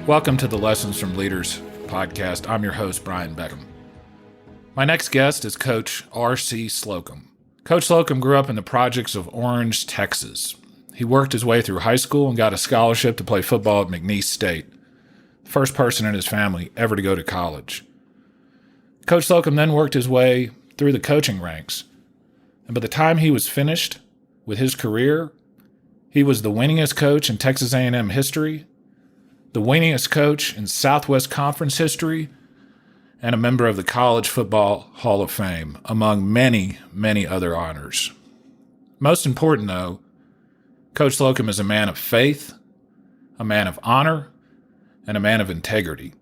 Welcome to the Lessons from Leaders podcast. I'm your host, Brian Beckcom. My next guest is Coach R.C. Slocum. Coach Slocum grew up in the projects of Orange, Texas. He worked his way through high school and got a scholarship to play football at McNeese State, the first person in his family ever to go to college. Coach Slocum then worked his way through the coaching ranks, and by the time he was finished with his career, he was the winningest coach in Texas A&M history, the winningest coach in Southwest Conference history, and a member of the College Football Hall of Fame, among many, many other honors. Most important, though, Coach Slocum is a man of faith, a man of honor, and a man of integrity.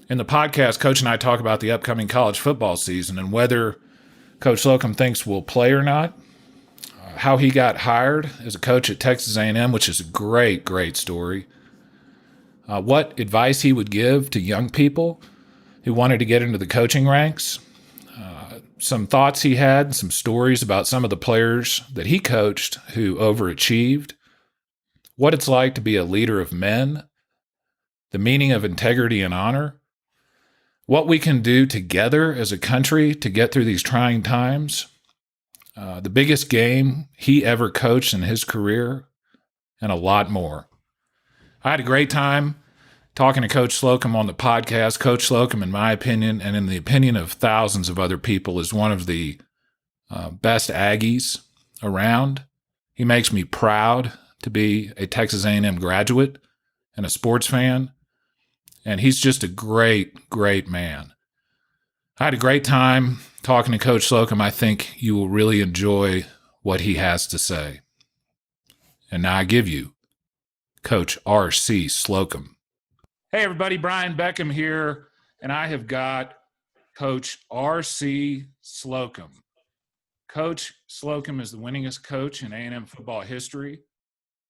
In the podcast, Coach and I talk about the upcoming college football season and whether Coach Slocum thinks we'll play or not, how he got hired as a coach at Texas A&M, which is a great, great story, what advice he would give to young people who wanted to get into the coaching ranks, some thoughts he had, some stories about some of the players that he coached who overachieved, what it's like to be a leader of men, the meaning of integrity and honor, what we can do together as a country to get through these trying times, the biggest game he ever coached in his career, and a lot more. I had a great time talking to Coach Slocum on the podcast. Coach Slocum, in my opinion, and in the opinion of thousands of other people, is one of the best Aggies around. He makes me proud to be a Texas A&M graduate and a sports fan, and he's just a great, great man. I had a great time talking to Coach Slocum. I think you will really enjoy what he has to say. And now I give you Coach R.C. Slocum. Hey, everybody, Brian Beckcom here, and I have got Coach R.C. Slocum. Coach Slocum is the winningest coach in A&M football history.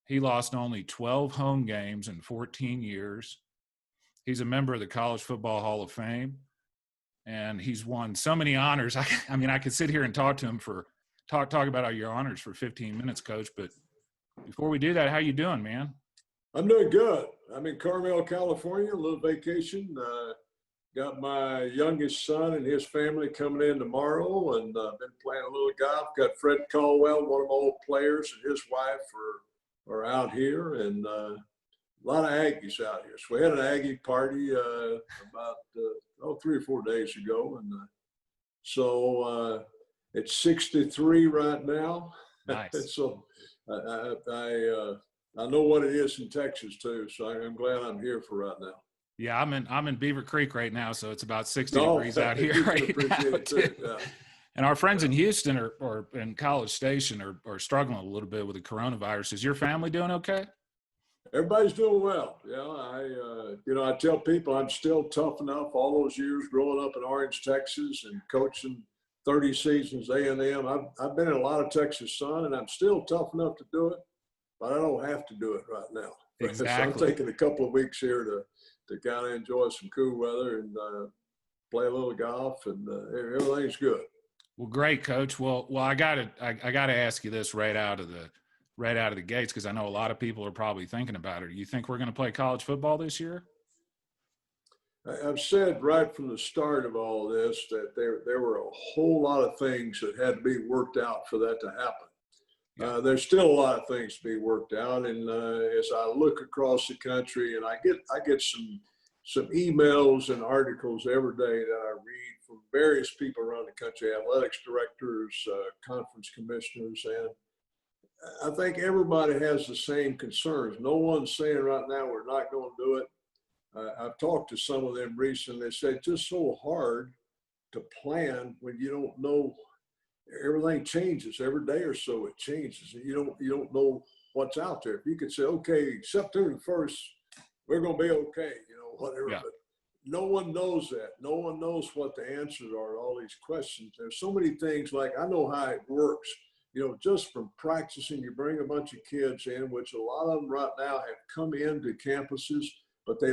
He lost only 12 home games in 14 years. He's a member of the College Football Hall of Fame, and he's won so many honors. I mean, I could sit here and talk to him talk about all your honors for 15 minutes, Coach, but before we do that, how you doing, man? I'm doing good. I'm in Carmel, California, a little vacation. Got my youngest son and his family coming in tomorrow, and been playing a little golf. Got Fred Caldwell, one of my old players, and his wife are out here, and a lot of Aggies out here. So we had an Aggie party about 3 or 4 days ago, and so it's 63 right now. Nice. So I know what it is in Texas too, so I'm glad I'm here for right now. Yeah, I'm in Beaver Creek right now, so it's about 60 degrees out here right now. Too. Yeah. And our friends in Houston or in College Station are struggling a little bit with the coronavirus. Is your family doing okay? Everybody's doing well. Yeah, I tell people I'm still tough enough. All those years growing up in Orange, Texas, and coaching 30 seasons A&M, I've been in a lot of Texas sun, and I'm still tough enough to do it. But I don't have to do it right now. Exactly. So I'm taking a couple of weeks here to kind of enjoy some cool weather and play a little golf, and everything's good. Well, great, Coach. Well, I gotta ask you this right out of the gates, because I know a lot of people are probably thinking about it. Do you think we're going to play college football this year? I've said right from the start of all this that there were a whole lot of things that had to be worked out for that to happen. Yeah. There's still a lot of things to be worked out, and as I look across the country, and I get some emails and articles every day that I read from various people around the country, athletics directors, conference commissioners, and I think everybody has the same concerns. No one's saying right now we're not going to do it. I've talked to some of them recently. They say it's just so hard to plan when you don't know. Everything changes every day or so. It changes, and you don't know what's out there. If you could say, okay, September the 1st, we're going to be okay, whatever. Yeah. But no one knows that. No one knows what the answers are to all these questions. There's so many things. Like, I know how it works. Just from practicing, you bring a bunch of kids in, which a lot of them right now have come into campuses, but they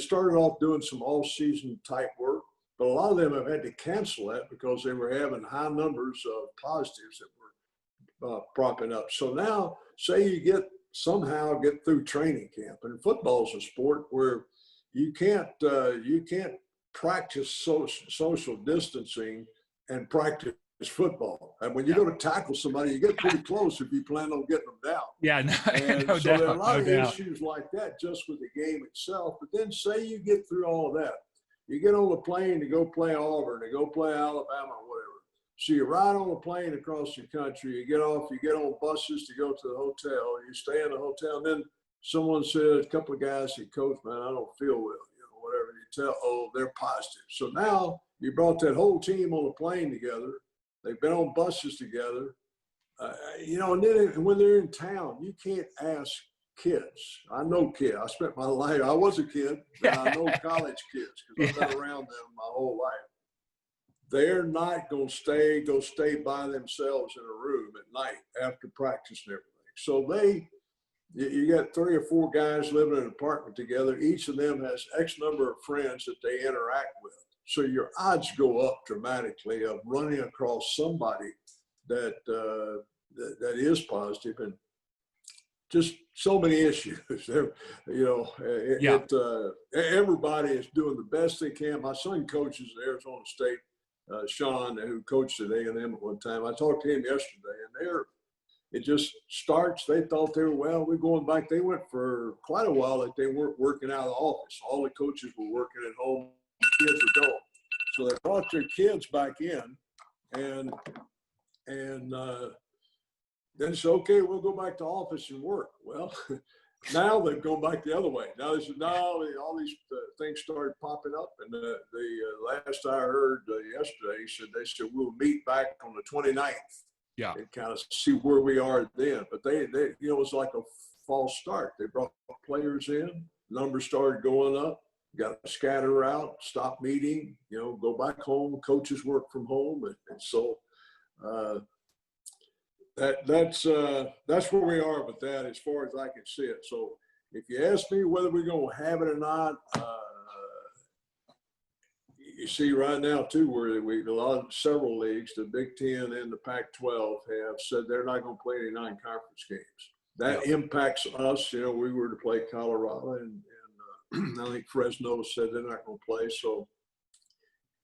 started off doing some all-season type work. But a lot of them have had to cancel that because they were having high numbers of positives that were propping up. So now, say you get somehow get through training camp. And football's a sport where you can't practice social distancing and practice football. And when you go to tackle somebody, you get pretty close if you plan on getting them down. Yeah, And no so doubt, there are a lot no of doubt. issues like that just with the game itself. But then say you get through all of that. You get on the plane to go play Auburn, to go play Alabama, or whatever. So you ride on a plane across the country, you get off, you get on buses to go to the hotel, you stay in the hotel, and then someone said, a couple of guys said, Coach, man, I don't feel well, whatever. You tell, oh, they're positive. So now you brought that whole team on a plane together. They've been on buses together. And then when they're in town, you can't ask kids. I know kids. I spent my life, I was a kid, and I know college kids because I've been around them my whole life. They're not going to go stay by themselves in a room at night after practice and everything. So you got 3 or 4 guys living in an apartment together. Each of them has X number of friends that they interact with. So your odds go up dramatically of running across somebody that is positive, and just so many issues. Everybody is doing the best they can. My son coaches at Arizona State. Sean, who coached at A&M at one time, I talked to him yesterday, and it just starts. They thought they were, we're going back. They went for quite a while that they weren't working out of the office. All the coaches were working at home. The kids were going. So they brought their kids back in, and then said, okay, we'll go back to office and work. Well, now they've gone back the other way. Now all these things started popping up, and the last I heard yesterday, they said we'll meet back on the 29th. Yeah, and kind of see where we are then. But they it was like a false start. They brought players in, numbers started going up, got to scatter out, stop meeting, go back home. Coaches work from home, and so that's where we are with that as far as I can see it. So if you ask me whether we're going to have it or not, you see right now too, where several leagues, the Big Ten and the Pac-12 have said they're not going to play any non-conference games. That impacts us. We were to play Colorado, and I think Fresno said they're not going to play. So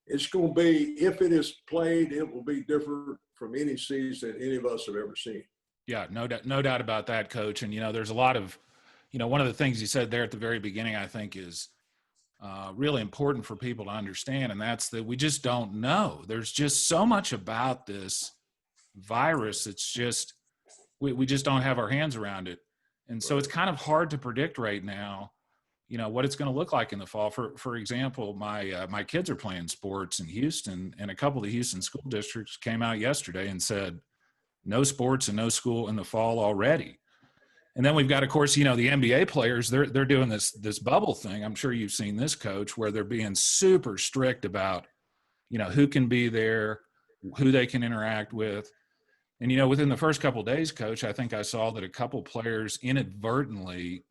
it's going to be, if it is played, it will be different from any season any of us have ever seen. Yeah, no doubt about that, Coach. And, there's a lot of, one of the things you said there at the very beginning, I think is really important for people to understand. And that's that we just don't know. There's just so much about this virus. It's just, we just don't have our hands around it. And so it's kind of hard to predict right now, what it's going to look like in the fall. For example, my kids are playing sports in Houston, and a couple of the Houston school districts came out yesterday and said, no sports and no school in the fall already. And then we've got, of course, the NBA players, they're doing this bubble thing. I'm sure you've seen this, Coach, where they're being super strict about, who can be there, who they can interact with. And, within the first couple of days, Coach, I think I saw that a couple players inadvertently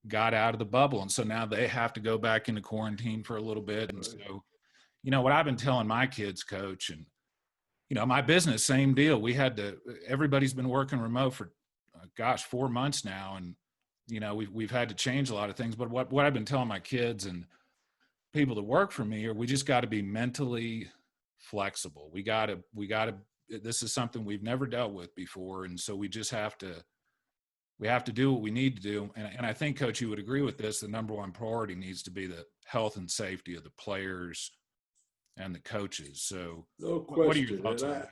got out of the bubble. And so now they have to go back into quarantine for a little bit. And so, what I've been telling my kids, Coach, and, my business, same deal. Everybody's been working remote for, 4 months now. And, we've had to change a lot of things. But what I've been telling my kids and people that work for me we just got to be mentally flexible. We got to, this is something we've never dealt with before. And so we just have to do what we need to do. And I think, Coach, you would agree with this. The number one priority needs to be the health and safety of the players and the coaches. So no question. What are your thoughts on that?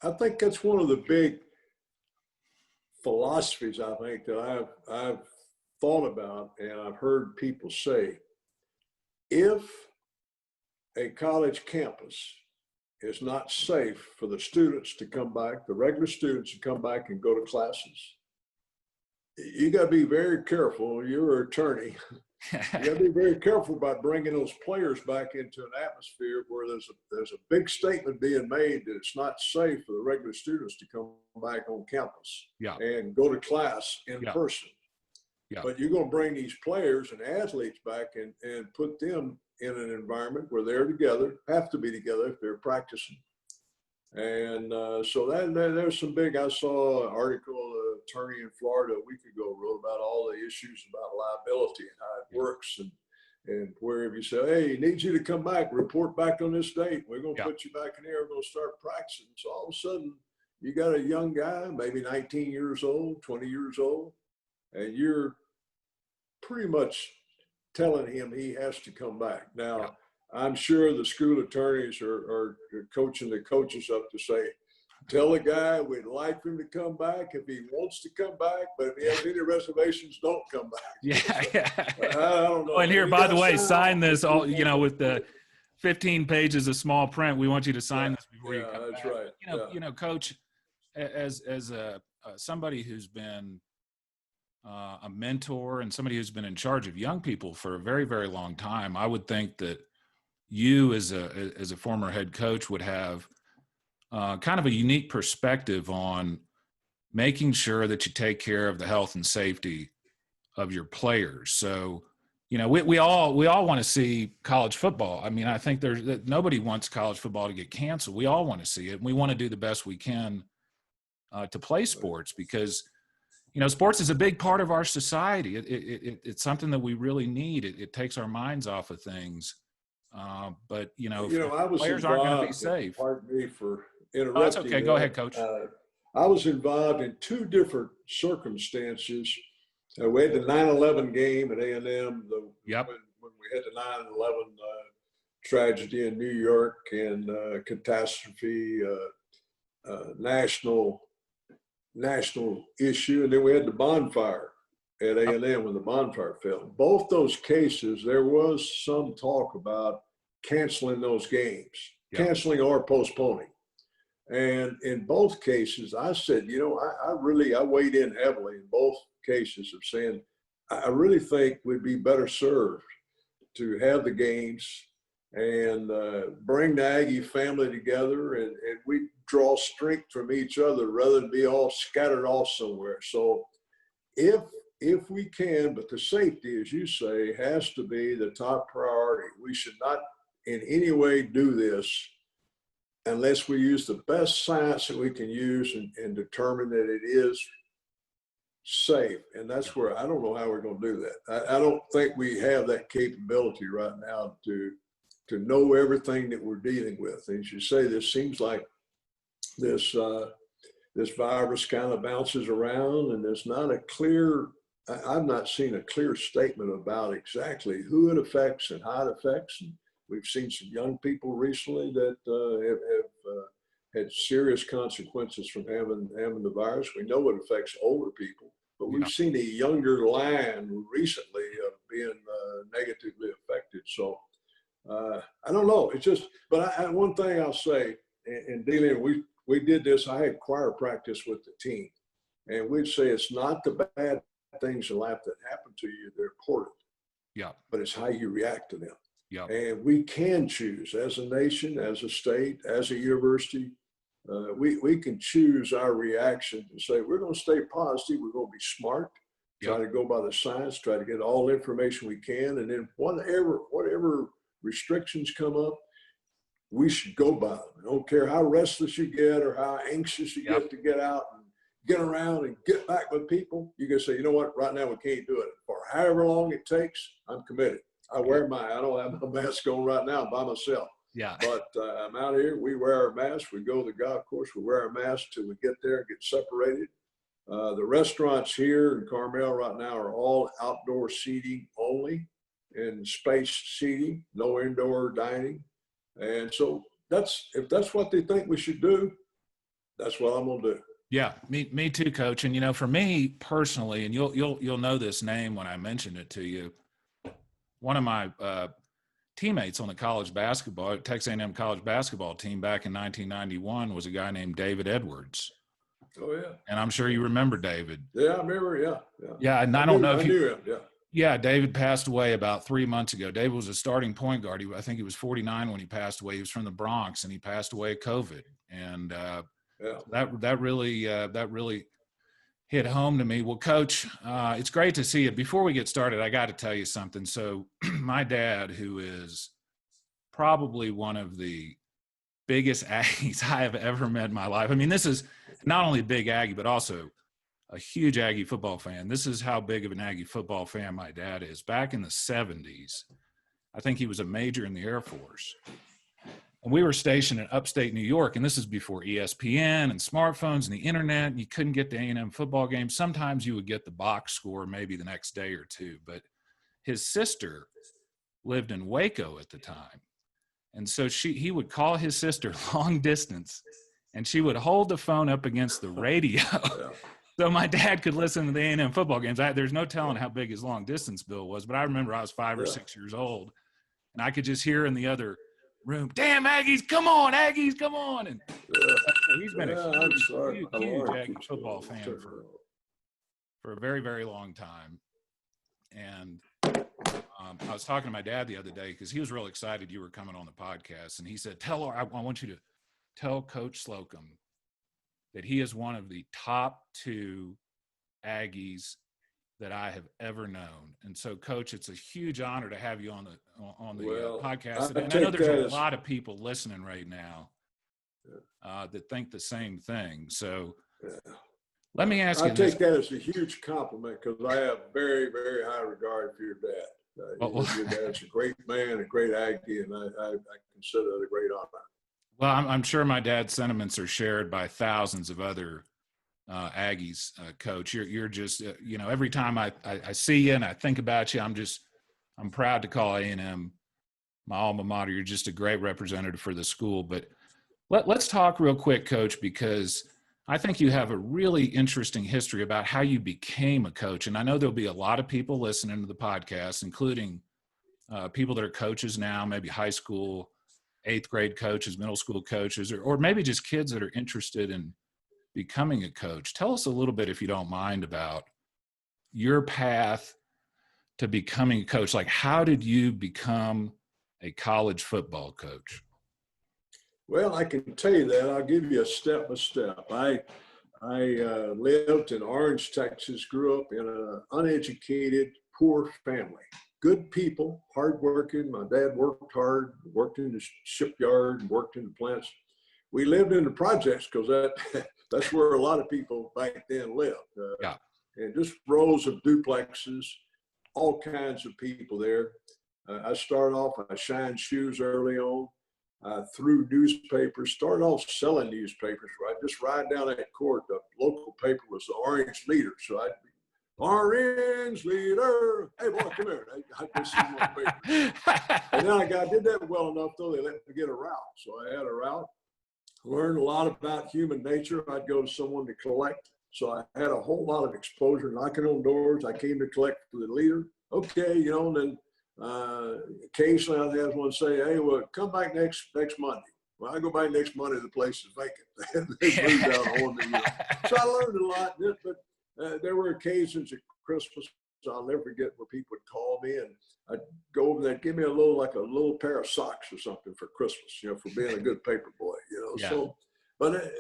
I think that's one of the big philosophies, I think, that I've thought about and I've heard people say. If a college campus is not safe for the students to come back, the regular students to come back and go to classes, you got to be very careful. You're an attorney. You got to be very careful about bringing those players back into an atmosphere where there's a big statement being made that it's not safe for the regular students to come back on campus and go to class in person. Yeah. But you're going to bring these players and athletes back and put them in an environment where they're together, have to be together if they're practicing. And so there's some big, I saw an article, an attorney in Florida a week ago wrote about all the issues about liability and how it works. And where if you say, hey, need you to come back, report back on this date, we're going to put you back in here, we're going to start practicing. So all of a sudden, you got a young guy, maybe 19 years old, 20 years old, and you're pretty much telling him he has to come back. Now, I'm sure the school attorneys are coaching the coaches up to say, tell the guy we'd like him to come back if he wants to come back, but if he has any reservations, don't come back. Yeah. I don't know. Oh, and here, by the way, sign this all, with the 15 pages of small print. We want you to sign this before you come that's back. right. Coach, as somebody who's been a mentor and somebody who's been in charge of young people for a very, very long time, I would think that you as a former head coach would have kind of a unique perspective on making sure that you take care of the health and safety of your players. So, we all want to see college football. I mean, I think nobody wants college football to get canceled. We all want to see it, and we want to do the best we can to play sports because, sports is a big part of our society. It's something that we really need. It takes our minds off of things. But I was players aren't going to be involved. safe. Pardon me for interrupting. Oh, that's okay. Go ahead, Coach. I was involved in two different circumstances. We had the 9/11 game at A&M. When we had the 9/11 tragedy in New York and catastrophe, national issue, and then we had the bonfire at A&M when the bonfire fell. Both those cases, there was some talk about canceling those games, canceling or postponing. And in both cases, I said, I weighed in heavily in both cases of saying, I really think we'd be better served to have the games and bring the Aggie family together and we draw strength from each other rather than be all scattered off somewhere. So if we can, but the safety, as you say, has to be the top priority. We should not in any way do this unless we use the best science that we can use and determine that it is safe. And that's where I don't know how we're going to do that. I don't think we have that capability right now to know everything that we're dealing with. And as you say, this seems like this virus kind of bounces around and there's not a clear, I've not seen a clear statement about exactly who it affects and how it affects. And we've seen some young people recently that have had serious consequences from having the virus. We know it affects older people, but we've seen a younger line recently of being negatively affected. So I don't know. It's just, but one thing I'll say in dealing, we did this. I had choir practice with the team, and we'd say it's not the bad things in life that happen to you; they're important. Yeah. But it's how you react to them. Yeah. And we can choose as a nation, as a state, as a university. We can choose our reaction and say we're going to stay positive. We're going to be smart. Try to go by the science. Try to get all the information we can, and then whatever restrictions come up, we should go by them. I don't care how restless you get or how anxious you get to get out and get around and get back with people. You can say, you know what, right now we can't do it. For however long it takes, I'm committed. I don't have my mask on right now by myself. Yeah. But I'm out here. We wear our masks. We go to the golf course. We wear our masks till we get there and get separated. The restaurants here in Carmel right now are all outdoor seating only and spaced seating, no indoor dining. And so if that's what they think we should do, that's what I'm going to do. Yeah, me too, Coach. And for me personally, and you'll know this name when I mention it to you. One of my teammates on the Texas A&M college basketball team back in 1991 was a guy named David Edwards. Oh yeah. And I'm sure you remember David. Yeah, I remember. Yeah. Yeah, and I don't know if you knew him. Yeah. Yeah, David passed away about 3 months ago. David was a starting point guard. I think he was 49 when he passed away. He was from the Bronx, and he passed away of COVID. And that really hit home to me. Well, Coach, it's great to see you. Before we get started, I got to tell you something. So my dad, who is probably one of the biggest Aggies I have ever met in my life. I mean, this is not only a big Aggie, but also a huge Aggie football fan. This is how big of an Aggie football fan my dad is. Back in the 70s, I think he was a major in the Air Force. And we were stationed in upstate New York, and this is before ESPN and smartphones and the internet, and you couldn't get the A&M football games. Sometimes you would get the box score maybe the next day or two, but his sister lived in Waco at the time. And so he would call his sister long distance, and she would hold the phone up against the radio so my dad could listen to the A&M football games. There's no telling how big his long distance bill was, but I remember I was 5 or 6 years old, and I could just hear in the other room, "Damn Aggies, come on, Aggies, come on!" And he's been a huge Aggie football fan for a very, very long time. And I was talking to my dad the other day because he was real excited you were coming on the podcast, and he said, I want you to tell Coach Slocum that he is one of the top 2 Aggies that I have ever known. And so, Coach, it's a huge honor to have you on the podcast. And I know there's a lot of people listening right now that think the same thing. So let me ask you this. I take that as a huge compliment because I have very, very high regard for your dad. Your dad's a great man, a great Aggie, and I consider it a great honor. Well, I'm sure my dad's sentiments are shared by thousands of other Aggies, Coach. You're just, every time I see you and I think about you, I'm proud to call A&M my alma mater. You're just a great representative for the school. But let's talk real quick, Coach, because I think you have a really interesting history about how you became a coach. And I know there'll be a lot of people listening to the podcast, including people that are coaches now, maybe high school, 8th grade coaches, middle school coaches, or maybe just kids that are interested in becoming a coach. Tell us a little bit, if you don't mind, about your path to becoming a coach. Like, how did you become a college football coach? Well, I can tell you that. I'll give you a step by step. I lived in Orange, Texas, grew up in an uneducated, poor family. Good people, hardworking. My dad worked hard, worked in the shipyard, worked in the plants. We lived in the projects because that's where a lot of people back then lived. And just rows of duplexes, all kinds of people there. I started off, I shined shoes early on. Through newspapers, started off selling newspapers. Right, just ride down that court. The local paper was the Orange Leader, so I'd be Orange Leader. Hey boy, come here. I'd just see my paper. And then I did that well enough though they let me get a route. So I had a route. Learned a lot about human nature. I'd go to someone to collect. So I had a whole lot of exposure, knocking on doors. I came to collect for the leader. Okay, and then. Occasionally I'd have one say, "Hey, well, come back next Monday." Well, I go back next Monday, the place is vacant. They moved out on me. So I learned a lot, but there were occasions at Christmas, I'll never forget, where people would call me and I'd go over there, give me a little pair of socks or something for Christmas, for being a good paper boy, Yeah. So, but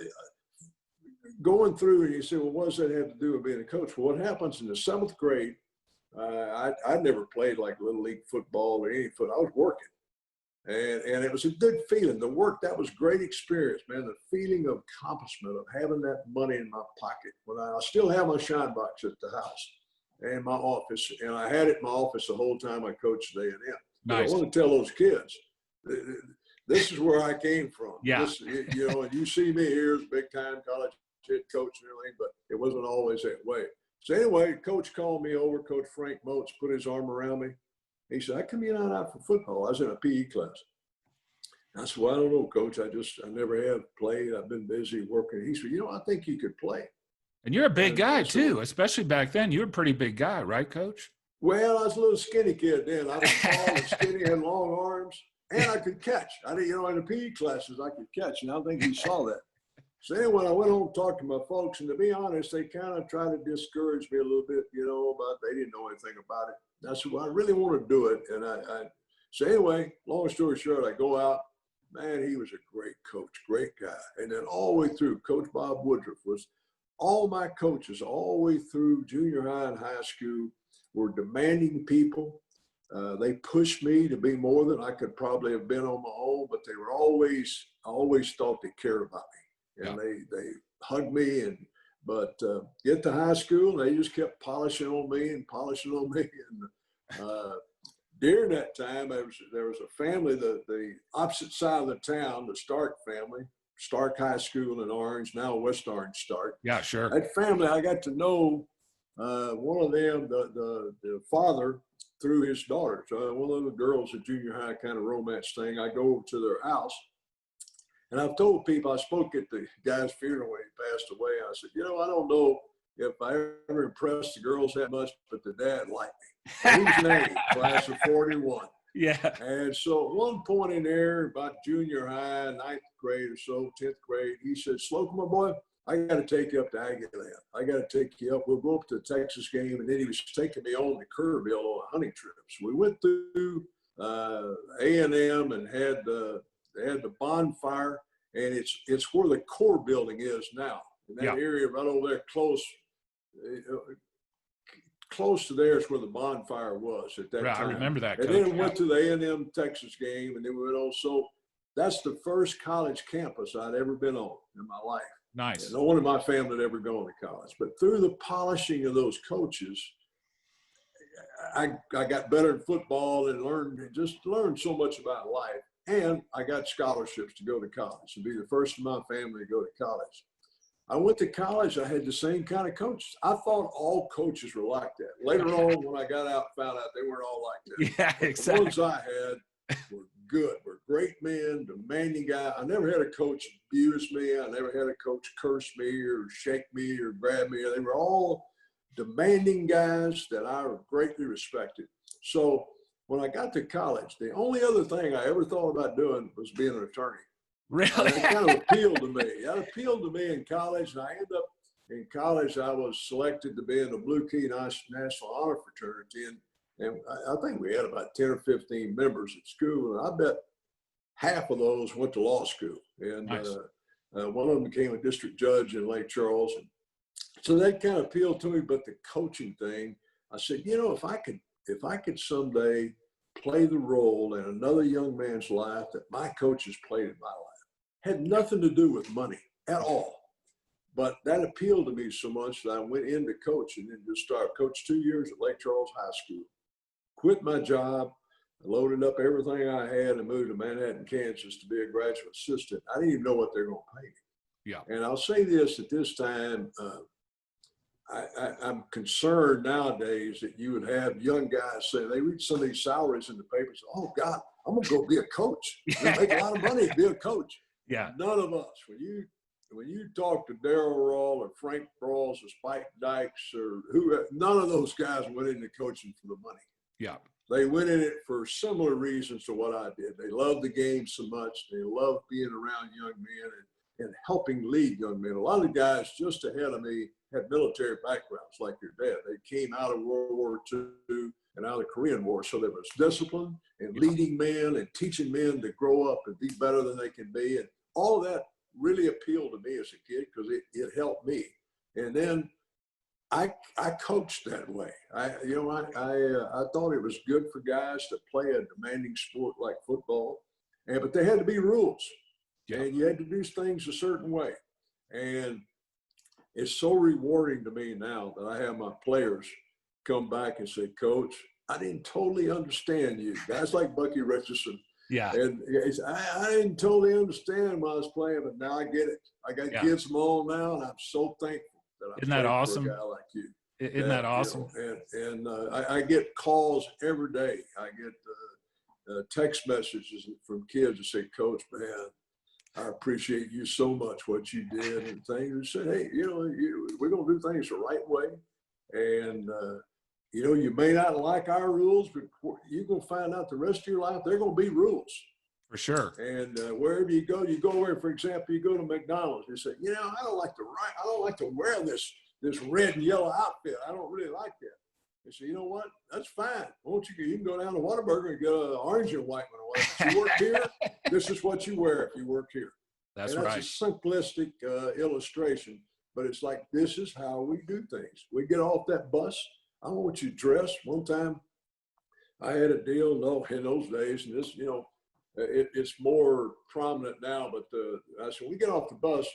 going through and you say, well, what does that have to do with being a coach? Well, what happens in the 7th grade, I never played like Little League football or any foot. I was working. And it was a good feeling. The work, that was great experience, man. The feeling of accomplishment of having that money in my pocket. When I still have my shine box at the house and my office. And I had it in my office the whole time I coached at A&M. Nice. I want to tell those kids, this is where I came from. Yeah. And you see me here as a big time college head coach and everything, but it wasn't always that way. So anyway, Coach called me over. Coach Frank Moats put his arm around me. He said, "I come in out for football." I was in a PE class. I said, "Well, I don't know, Coach. I never have played. I've been busy working." He said, "I think you could play." And you're a big guy too, especially back then. You were a pretty big guy, right, Coach? Well, I was a little skinny kid then. I was tall and skinny, had long arms, and I could catch. In the PE classes, I could catch, and I think he saw that. So anyway, I went home and talked to my folks, and to be honest, they kind of tried to discourage me a little bit, but they didn't know anything about it. And I said, well, I really want to do it. And so anyway, long story short, I go out. Man, he was a great coach, great guy. And then all the way through, Coach Bob Woodruff was all my coaches all the way through junior high and high school were demanding people. They pushed me to be more than I could probably have been on my own, but they were always, I always thought they cared about me. And they hugged me. But get to high school, they just kept polishing on me and polishing on me. And during that time, there was a family, the opposite side of the town, the Stark family, Stark High School in Orange, now West Orange Stark. Yeah, sure. That family, I got to know one of them, the father, through his daughters. One of the girls at junior high kind of romance thing. I go over to their house, and I've told people, I spoke at the guy's funeral when he passed away. I said, I don't know if I ever impressed the girls that much, but the dad liked me. And he was an A, class of 41. Yeah. And so at one point in there, about junior high, 9th grade or so, 10th grade, he said, Slocum, my boy, I got to take you up to Aggieland. I got to take you up. We'll go up to the Texas game. And then he was taking me on the Kerrville on a hunting trip. So we went through A&M and they had the bonfire. And it's where the core building is now. In that area right over there, close to there is where the bonfire was at that time. I remember that. And then went to the A&M Texas game, and then we went on. So that's the first college campus I'd ever been on in my life. Nice. And no one in my family had ever gone to college. But through the polishing of those coaches, I got better in football and learned so much about life. And I got scholarships to go to college, to be the first in my family to go to college. I went to college, I had the same kind of coaches. I thought all coaches were like that. Later on, when I got out, found out they weren't all like that. Yeah, exactly. The ones I had were good, were great men, demanding guys. I never had a coach abuse me. I never had a coach curse me or shake me or grab me. They were all demanding guys that I greatly respected. So when I got to college, the only other thing I ever thought about doing was being an attorney. Really? That kind of appealed to me. That appealed to me in college. And I ended up in college, I was selected to be in the Blue Key National Honor Fraternity. And I think we had about 10 or 15 members at school. And I bet half of those went to law school. And nice. One of them became a district judge in Lake Charles. And so that kind of appealed to me. But the coaching thing, I said, if I could someday play the role in another young man's life that my coaches played in my life. Had nothing to do with money at all. But that appealed to me so much that I went into coaching and just started. Coached 2 years at Lake Charles High School. Quit my job, loaded up everything I had and moved to Manhattan, Kansas to be a graduate assistant. I didn't even know what they were going to pay me. Yeah. And I'll say this at this time, I'm concerned nowadays that you would have young guys say, they read some of these salaries in the papers, oh God, I'm going to go be a coach. Make a lot of money to be a coach. Yeah. None of us, when you talk to Darryl Rawl or Frank Rawls or Spike Dykes or none of those guys went into coaching for the money. Yeah. They went in it for similar reasons to what I did. They loved the game so much. They loved being around young men and helping lead young men. A lot of the guys just ahead of me had military backgrounds like your dad. They came out of World War II and out of the Korean War. So there was discipline and leading men and teaching men to grow up and be better than they can be. And all of that really appealed to me as a kid because it helped me. And then I coached that way. I thought it was good for guys to play a demanding sport like football, but they had to be rules. Yeah. And you had to do things a certain way. And it's so rewarding to me now that I have my players come back and say, Coach, I didn't totally understand you. Guys like Bucky Richardson. Yeah. And I didn't totally understand when I was playing, but now I get it. I got kids from all now, and I'm so thankful that Isn't that awesome? For a guy like you. Isn't that awesome? I get calls every day. I get text messages from kids that say, Coach, man, I appreciate you so much, what you did and things. And said, hey, we're going to do things the right way. And, you may not like our rules, but you're going to find out the rest of your life, they're going to be rules. For sure. And wherever you go where, for example, you go to McDonald's, you say, I don't like to wear this red and yellow outfit. I don't really like that. They say, you know what? That's fine. Won't you can go down to Whataburger and get an orange and white one or whatever. If you work here, this is what you wear if you work here. That's right. That's a simplistic illustration, but it's like, this is how we do things. We get off that bus. I want you dressed. One time I had a deal in those days, and this, it's more prominent now. But I said, we get off the bus.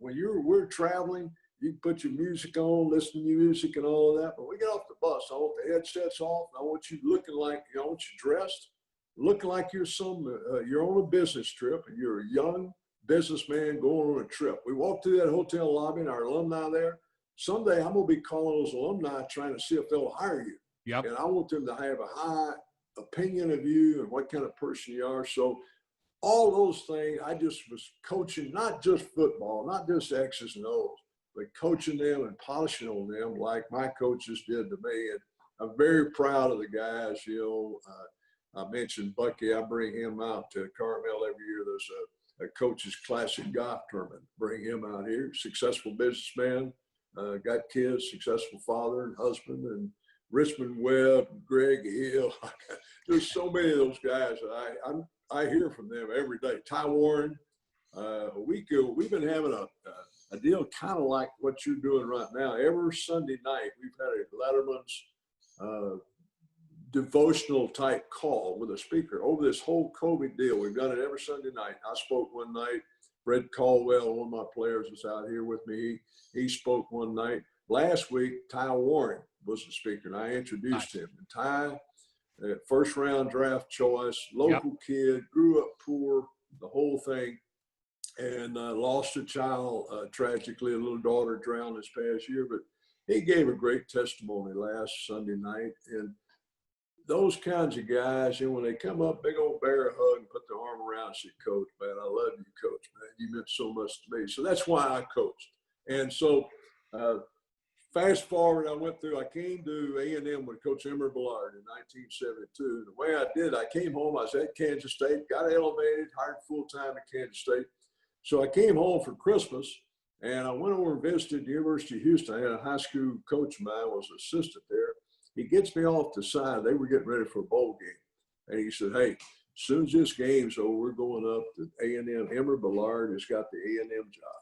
We're traveling, you can put your music on, listen to music and all of that. But we get off the bus, I want the headsets off. I want you looking like, I want you dressed, looking like you're you're on a business trip, and you're a young businessman going on a trip. We walk through that hotel lobby, and our alumni there. Someday I'm going to be calling those alumni trying to see if they'll hire you. Yep. And I want them to have a high opinion of you and what kind of person you are. So all those things, I just was coaching, not just football, not just X's and O's, but coaching them and polishing on them like my coaches did to me. And I'm very proud of the guys. I mentioned Bucky. I bring him out to Carmel every year. There's a coach's classic golf tournament. Bring him out here. Successful businessman, got kids, successful father and husband, and Richmond Webb, Greg Hill. There's so many of those guys. I hear from them every day. Ty Warren. We've been having a deal kind of like what you're doing right now. Every Sunday night, we've had a Letterman's devotional type call with a speaker over this whole COVID deal. We've done it every Sunday night. I spoke one night. Fred Caldwell, one of my players, was out here with me. He spoke one night. Last week, Ty Warren was the speaker, and I introduced him. And Ty, first round draft choice, local kid, grew up poor, the whole thing, and lost a child tragically. A little daughter drowned this past year, but he gave a great testimony last Sunday night. And those kinds of guys, when they come up, big old bear hug and put their arm around and say, Coach, man, I love you, Coach, man. You meant so much to me. So that's why I coached. And so fast forward, I came to A&M with Coach Emory Ballard in 1972. The way I did, I came home, I was at Kansas State, got elevated, hired full-time at Kansas State. So I came home for Christmas, and I went over and visited the University of Houston. I had a high school coach of mine, was an assistant there. He gets me off the side. They were getting ready for a bowl game. And he said, hey, as soon as this game's over, we're going up to A&M. Emory Ballard has got the A&M job,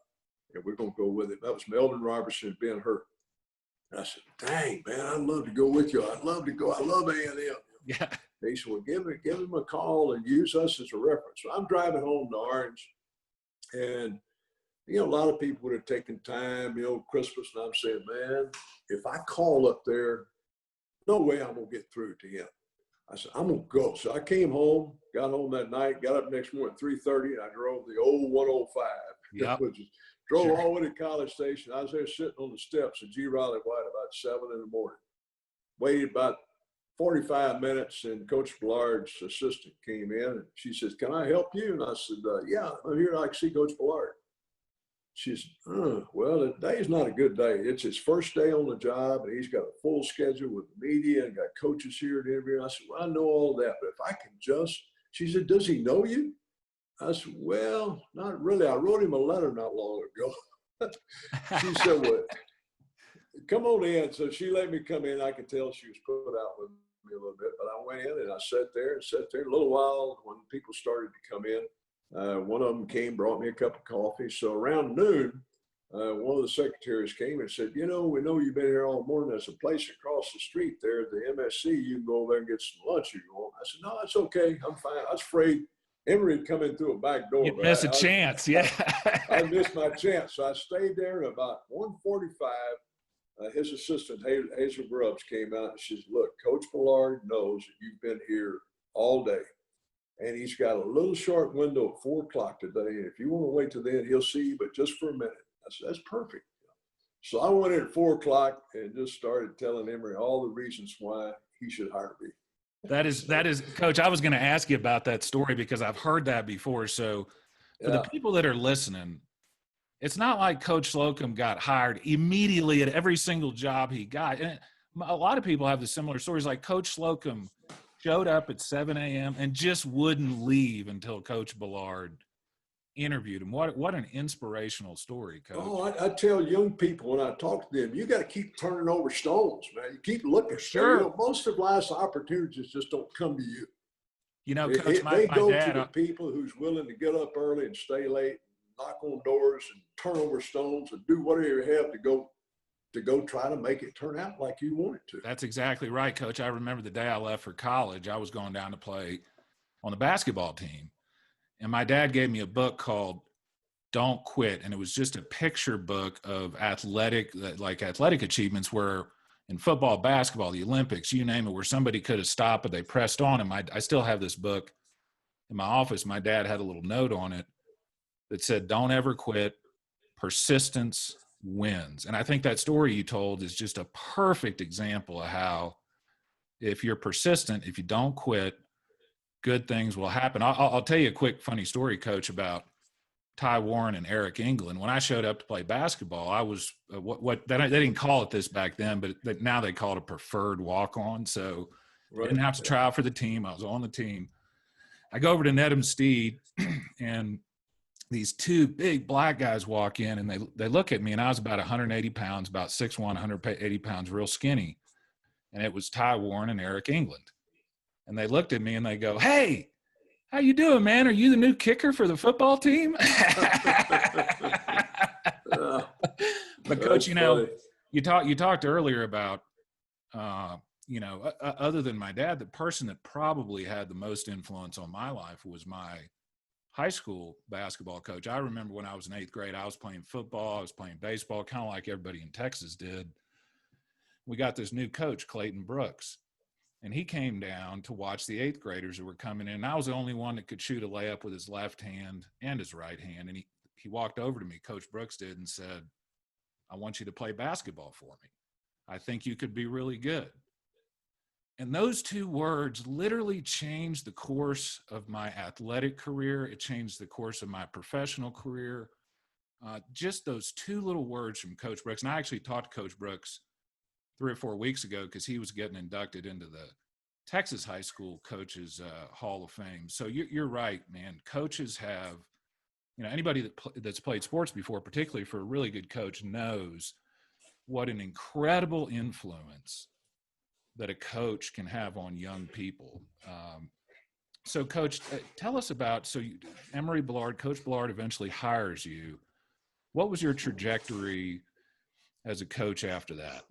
and we're going to go with him. That was Melvin Robertson and Ben Hurt. And I said, dang, man, I'd love to go with you. I'd love to go. I love A&M. Yeah. He said, well, give him a call and use us as a reference. So I'm driving home to Orange, and a lot of people would have taken time, Christmas, and I'm saying, man, if I call up there, no way I'm going to get through to him. I said, I'm going to go. So I came home, got home that night, got up next morning at 3:30, and I drove the old 105. Yep. Drove all the way to College Station. I was there sitting on the steps of G. Riley White about 7 in the morning. Waited about 45 minutes, and Coach Ballard's assistant came in, and she says, can I help you? And I said, yeah, I'm here to see Coach Ballard. She said, well, the day's not a good day. It's his first day on the job, and he's got a full schedule with the media and got coaches here to interview. I said, well, I know all that, but if I can she said, does he know you? I said, well, not really. I wrote him a letter not long ago. She said, well, come on in. So she let me come in. I could tell she was put out with me a little bit, but I went in and I sat there. A little while when people started to come in. One of them came, brought me a cup of coffee. So around noon, one of the secretaries came and said, we know you've been here all morning. There's a place across the street there at the MSC. You can go over there and get some lunch if you want. I said, no, it's okay. I'm fine. I was afraid Emory had come in through a back door. You missed a chance, yeah. I missed my chance. So I stayed there, and about 1:45, his assistant, Hazel Grubbs, came out and she said, look, Coach Ballard knows that you've been here all day. And he's got a little short window at 4 o'clock today. And if you want to wait till then, he'll see you, but just for a minute. I said, that's perfect. So I went in at 4 o'clock and just started telling Emory all the reasons why he should hire me. That is, Coach, I was going to ask you about that story because I've heard that before. So for the people that are listening, it's not like Coach Slocum got hired immediately at every single job he got. And a lot of people have the similar stories, like Coach Slocum showed up at 7 a.m. and just wouldn't leave until Coach Ballard interviewed him. What an inspirational story, Coach. Oh, I tell young people when I talk to them, you got to keep turning over stones, man. You keep looking. Sure. Most of life's opportunities just don't come to you. Coach, they go to the people who's willing to get up early and stay late, knock on doors and turn over stones and do whatever you have to to go try to make it turn out like you want it to. That's exactly right, Coach. I remember the day I left for college, I was going down to play on the basketball team. And my dad gave me a book called Don't Quit. And it was just a picture book of athletic achievements where in football, basketball, the Olympics, you name it, where somebody could have stopped, but they pressed on. And I still have this book in my office. My dad had a little note on it that said, don't ever quit. Persistence wins. And I think that story you told is just a perfect example of how if you're persistent, if you don't quit, good things will happen. I'll tell you a quick funny story, Coach, about Ty Warren and Eric England. When I showed up to play basketball, I was they didn't call it this back then, but now they call it a preferred walk-on. So I didn't have to try out for the team. I was on the team. I go over to Nedham Steed, and these two big black guys walk in, and they look at me, and I was about 180 pounds, about 6'1", 180 pounds, real skinny. And it was Ty Warren and Eric England. And they looked at me and they go, "Hey, how you doing, man? Are you the new kicker for the football team?" But Coach, you talked earlier about, other than my dad, the person that probably had the most influence on my life was my high school basketball coach. I remember when I was in 8th grade, I was playing football, I was playing baseball, kind of like everybody in Texas did. We got this new coach, Clayton Brooks. And he came down to watch the 8th graders who were coming in. And I was the only one that could shoot a layup with his left hand and his right hand. And he walked over to me, Coach Brooks did, and said, "I want you to play basketball for me. I think you could be really good." And those two words literally changed the course of my athletic career. It changed the course of my professional career. Just those two little words from Coach Brooks. And I actually talked to Coach Brooks 3 or 4 weeks ago because he was getting inducted into the Texas High School Coaches Hall of Fame. So you're right, man. Coaches have, anybody that's played sports before, particularly for a really good coach, knows what an incredible influence that a coach can have on young people. So, Coach, tell us about, Emory Ballard, Coach Ballard eventually hires you. What was your trajectory as a coach after that?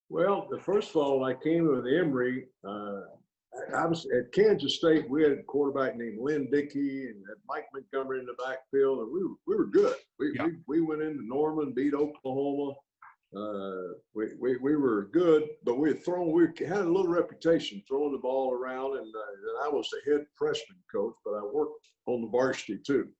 Well, first of all, I came with Emory. I was at Kansas State. We had a quarterback named Lynn Dickey and had Mike Montgomery in the backfield, and we were good. We went into Norman, beat Oklahoma. We were good, but we had a little reputation throwing the ball around, and I was the head freshman coach, but I worked on the varsity too.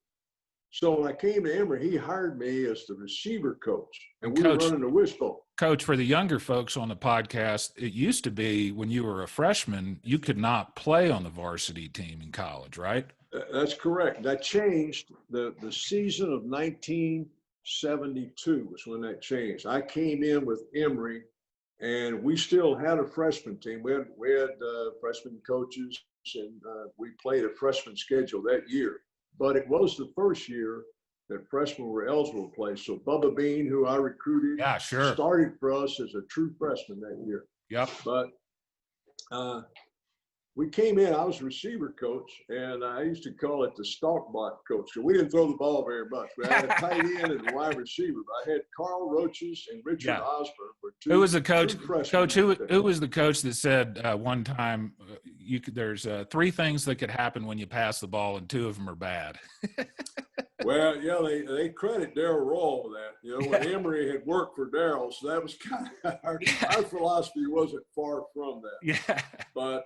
So when I came to Emory, he hired me as the receiver coach, and we were running the wishbone. Coach, for the younger folks on the podcast, it used to be when you were a freshman, you could not play on the varsity team in college, right? That's correct. That changed the season of 1972 was when that changed. I came in with Emory, and we still had a freshman team. We had freshman coaches, and we played a freshman schedule that year. But it was the first year that freshmen were eligible to play. So Bubba Bean, who I recruited, started for us as a true freshman that year. Yep. But we came in, I was a receiver coach, and I used to call it the stalk block coach. So we didn't throw the ball very much. We had a tight end and a wide receiver. But I had Carl Roaches and Richard Osborne. Who was the coach? Coach, who was the coach that said one time, there's 3 things that could happen when you pass the ball, and 2 of them are bad? Well, yeah, they credit Darryl Rawl with that. When Emory had worked for Darryl, so that was kind of our philosophy wasn't far from that. Yeah. But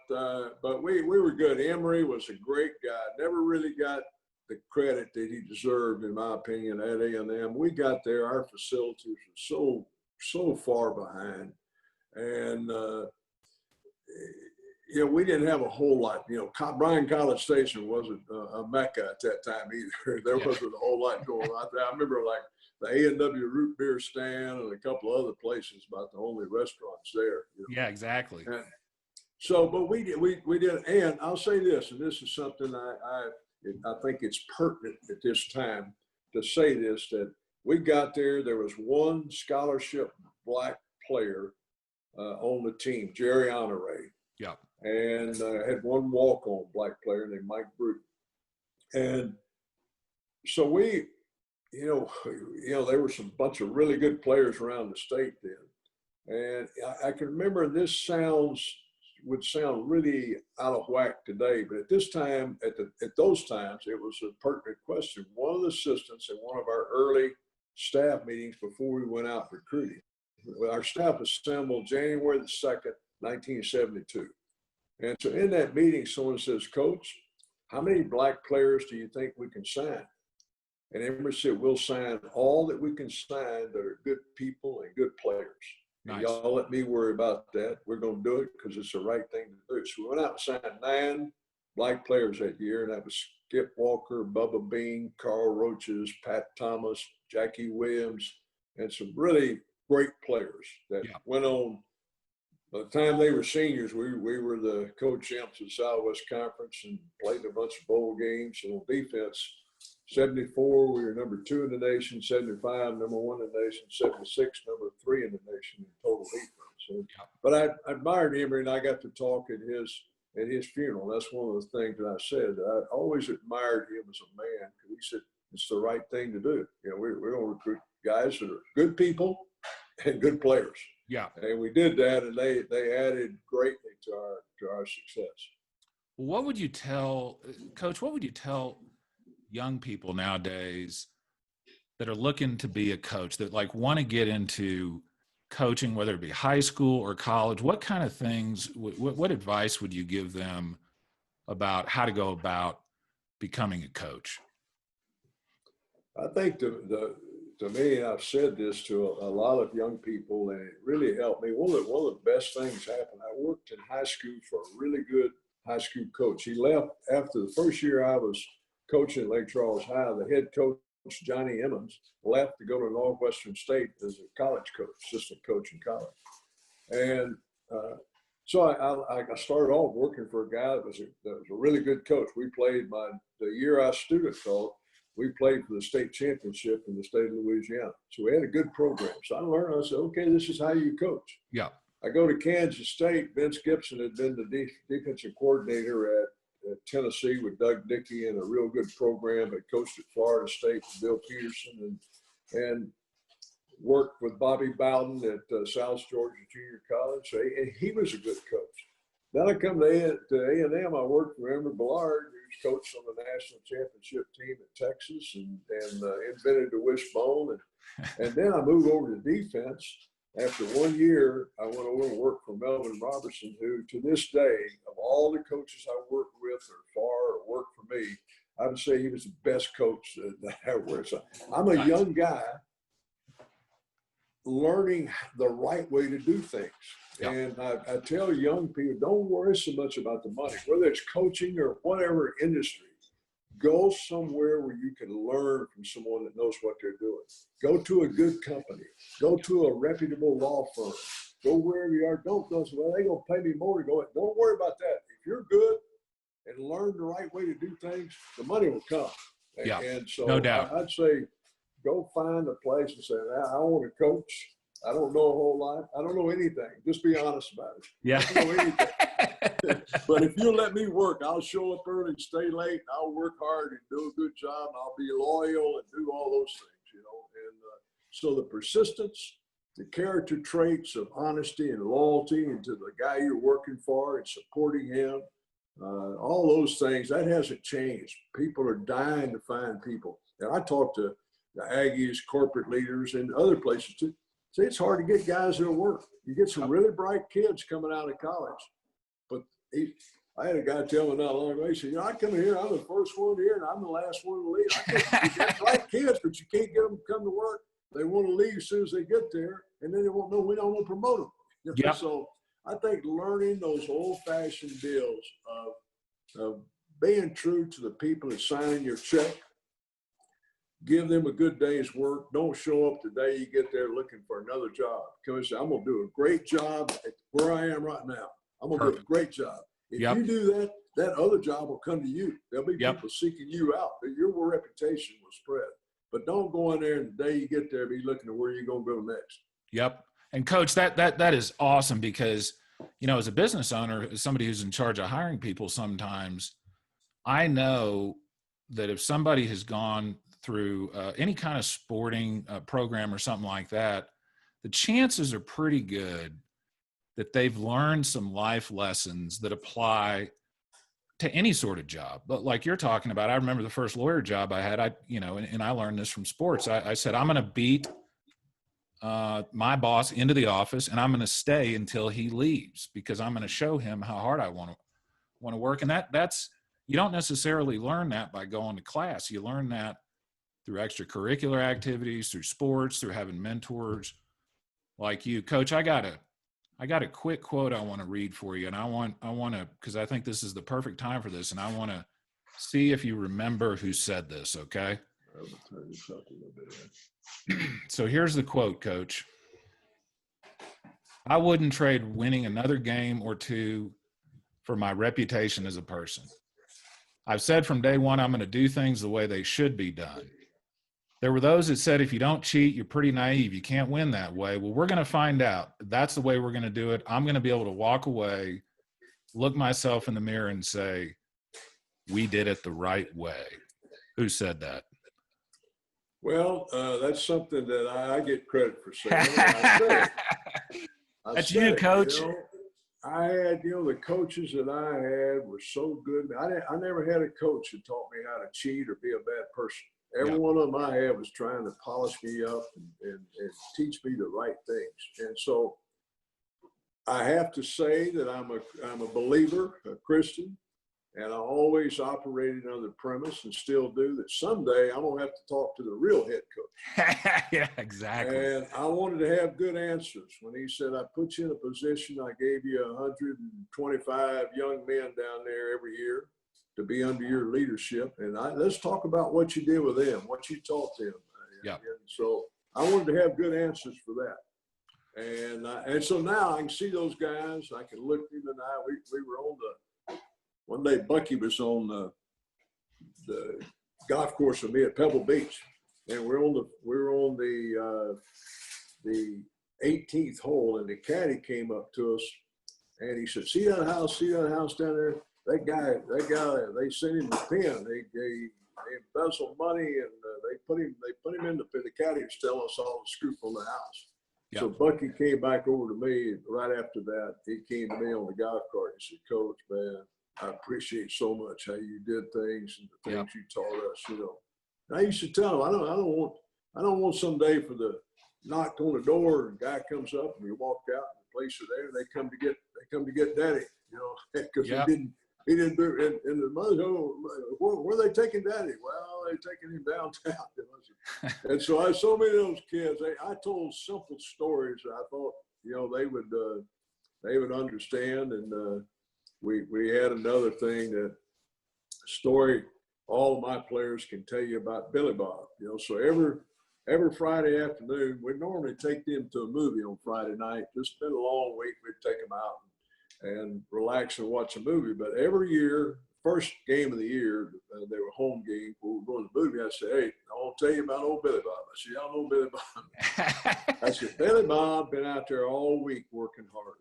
we were good. Emory was a great guy. Never really got the credit that he deserved, in my opinion, at A&M. We got there. Our facilities were so far behind, and we didn't have a whole lot. Bryan College Station wasn't a mecca at that time either. There wasn't a whole lot going on there. I remember like the A&W root beer stand and a couple other places, about the only restaurants there. Yeah, exactly. And so, but we did, and I'll say this, and this is something I think it's pertinent at this time to say this, that we got there. There was one scholarship black player on the team, Jerry Honore. Yeah. And had one walk-on black player named Mike Bruton. And so we there were some bunch of really good players around the state then. And I can remember this would sound really out of whack today, but at this time, at those times, it was a pertinent question. One of the assistants in one of our early staff meetings before we went out recruiting, our staff assembled January the 2nd, 1972. And so in that meeting, someone says, "Coach, how many black players do you think we can sign?" And everybody said, "We'll sign all that we can sign that are good people and good players. Nice. Y'all let me worry about that. We're going to do it because it's the right thing to do." So we went out and signed 9 black players that year, and that was Skip Walker, Bubba Bean, Carl Roaches, Pat Thomas, Jackie Williams, and some really great players that went on. By the time they were seniors, we were the co-champs of the Southwest Conference and played a bunch of bowl games. And on defense, 74, we were number 2 in the nation, 75, number 1 in the nation, 76, number 3 in the nation in total defense. And, but I admired him, and I got to talk at his funeral. That's one of the things that I said. I always admired him as a man because he said it's the right thing to do. We're going to recruit guys that are good people and good players. Yeah. And we did that, and they added greatly to our success. What would you tell, Coach, what would you tell young people nowadays that are looking to be a coach, that want to get into coaching, whether it be high school or college? What kind of things, what advice would you give them about how to go about becoming a coach? I think to me, I've said this to a lot of young people, and it really helped me. One of the best things happened. I worked in high school for a really good high school coach. He left after the first year I was coaching at Lake Charles High. The head coach, Johnny Emmons, left to go to Northwestern State as a college coach, assistant coach in college. And so I started off working for a guy that was a really good coach. We played the year I student taught. We played for the state championship in the state of Louisiana. So we had a good program. So I learned, I said, okay, this is how you coach. Yeah. I go to Kansas State. Vince Gibson had been the defensive coordinator at Tennessee with Doug Dickey and a real good program. Had coached at Florida State with Bill Peterson and worked with Bobby Bowden at South Georgia Junior College. So he was a good coach. Then I come to A&M. I worked for Emmer Ballard, who's coached on the national championship team at Texas and invented the wishbone. And then I moved over to defense. After 1 year, I went over and worked for Melvin Robertson, who to this day, of all the coaches I worked with or worked for me, I would say he was the best coach that I ever worked. So I'm a young guy learning the right way to do things. Yeah. And I tell young people, don't worry so much about the money, whether it's coaching or whatever industry. Go somewhere where you can learn from someone that knows what they're doing. Go to a good company. Go to a reputable law firm. Go wherever you are. Don't go, well, they're going to pay me more to go. Don't worry about that. If you're good and learn the right way to do things, the money will come. And so no doubt. I'd say go find a place and say, I want to coach. I don't know a whole lot. I don't know anything. Just be honest about it. Yeah. I don't know anything. But if you'll let me work, I'll show up early, stay late, and I'll work hard and do a good job. And I'll be loyal and do all those things, And so the persistence, the character traits of honesty and loyalty and to the guy you're working for and supporting him, all those things, that hasn't changed. People are dying to find people. And I talk to the Aggies, corporate leaders, and other places too. See, it's hard to get guys that'll work. You get some really bright kids coming out of college. But I had a guy tell me not long ago, he said, I come here, I'm the first one here, and I'm the last one to leave. You got bright kids, but you can't get them to come to work. They want to leave as soon as they get there, and then they won't know we don't want to promote them. Yep. So I think learning those old-fashioned deals of being true to the people that signing your check, give them a good day's work. Don't show up the day you get there looking for another job. Come and say, I'm going to do a great job at where I am right now. I'm going to do a great job. If you do that, that other job will come to you. There'll be people seeking you out. Your reputation will spread. But don't go in there and the day you get there, be looking at where you're going to go next. Yep. And Coach, that is awesome because, as a business owner, as somebody who's in charge of hiring people sometimes, I know that if somebody has gone through any kind of sporting program or something like that, the chances are pretty good that they've learned some life lessons that apply to any sort of job. But like you're talking about, I remember the first lawyer job I had, and I learned this from sports. I said, I'm going to beat my boss into the office, and I'm going to stay until he leaves, because I'm going to show him how hard I want to work. And that's, you don't necessarily learn that by going to class. You learn that through extracurricular activities, through sports, through having mentors like you. Coach, I got a quick quote I want to read for you, and I want to, because I think this is the perfect time for this, and I want to see if you remember who said this, okay? I will turn this up a little bit. So here's the quote, Coach. I wouldn't trade winning another game or two for my reputation as a person. I've said from day one I'm going to do things the way they should be done. There were those that said, if you don't cheat, you're pretty naive. You can't win that way. Well, we're going to find out. That's the way we're going to do it. I'm going to be able to walk away, look myself in the mirror and say, we did it the right way. Who said that? Well, that's something that I get credit for saying. That's you, Coach. I had, the coaches that I had were so good. I never had a coach that taught me how to cheat or be a bad person. Every one of them I had was trying to polish me up and teach me the right things. And so I have to say that I'm a believer, a Christian, and I always operated on the premise, and still do, that someday I'm going to have to talk to the real head coach. Yeah, exactly. And I wanted to have good answers. When he said, I put you in a position, I gave you 125 young men down there every year to be under your leadership. And let's talk about what you did with them, what you taught them. Yeah. And so I wanted to have good answers for that. And so now I can see those guys. I can look through the night. We were on one day Bucky was on the golf course with me at Pebble Beach. And we were on the 18th hole, and the caddy came up to us and he said, see that house down there? That guy, they sent him the pen. They embezzled money, and they put him in the caddy was telling us all the scoop on the house. Yep. So Bucky came back over to me right after that. He came to me on the golf cart and said, Coach, man, I appreciate so much how you did things and the things you taught us, And I used to tell him, I don't want someday for the knock on the door and guy comes up and we walked out and the police are there and they come to get daddy, because he didn't do it. And the mother, where are they taking daddy? Well, they're taking him downtown. And so I so many of those kids, I told simple stories that I thought, they would understand. And we had another thing, that story all of my players can tell you about Billy Bob. So every Friday afternoon, we normally take them to a movie on Friday night. Just been a long week, we'd take them out and relax and watch a movie. But every year, first game of the year, they were home game. We were going to the movie. I said, hey, I want to tell you about old Billy Bob. I said, y'all know Billy Bob. I said, Billy Bob been out there all week working hard,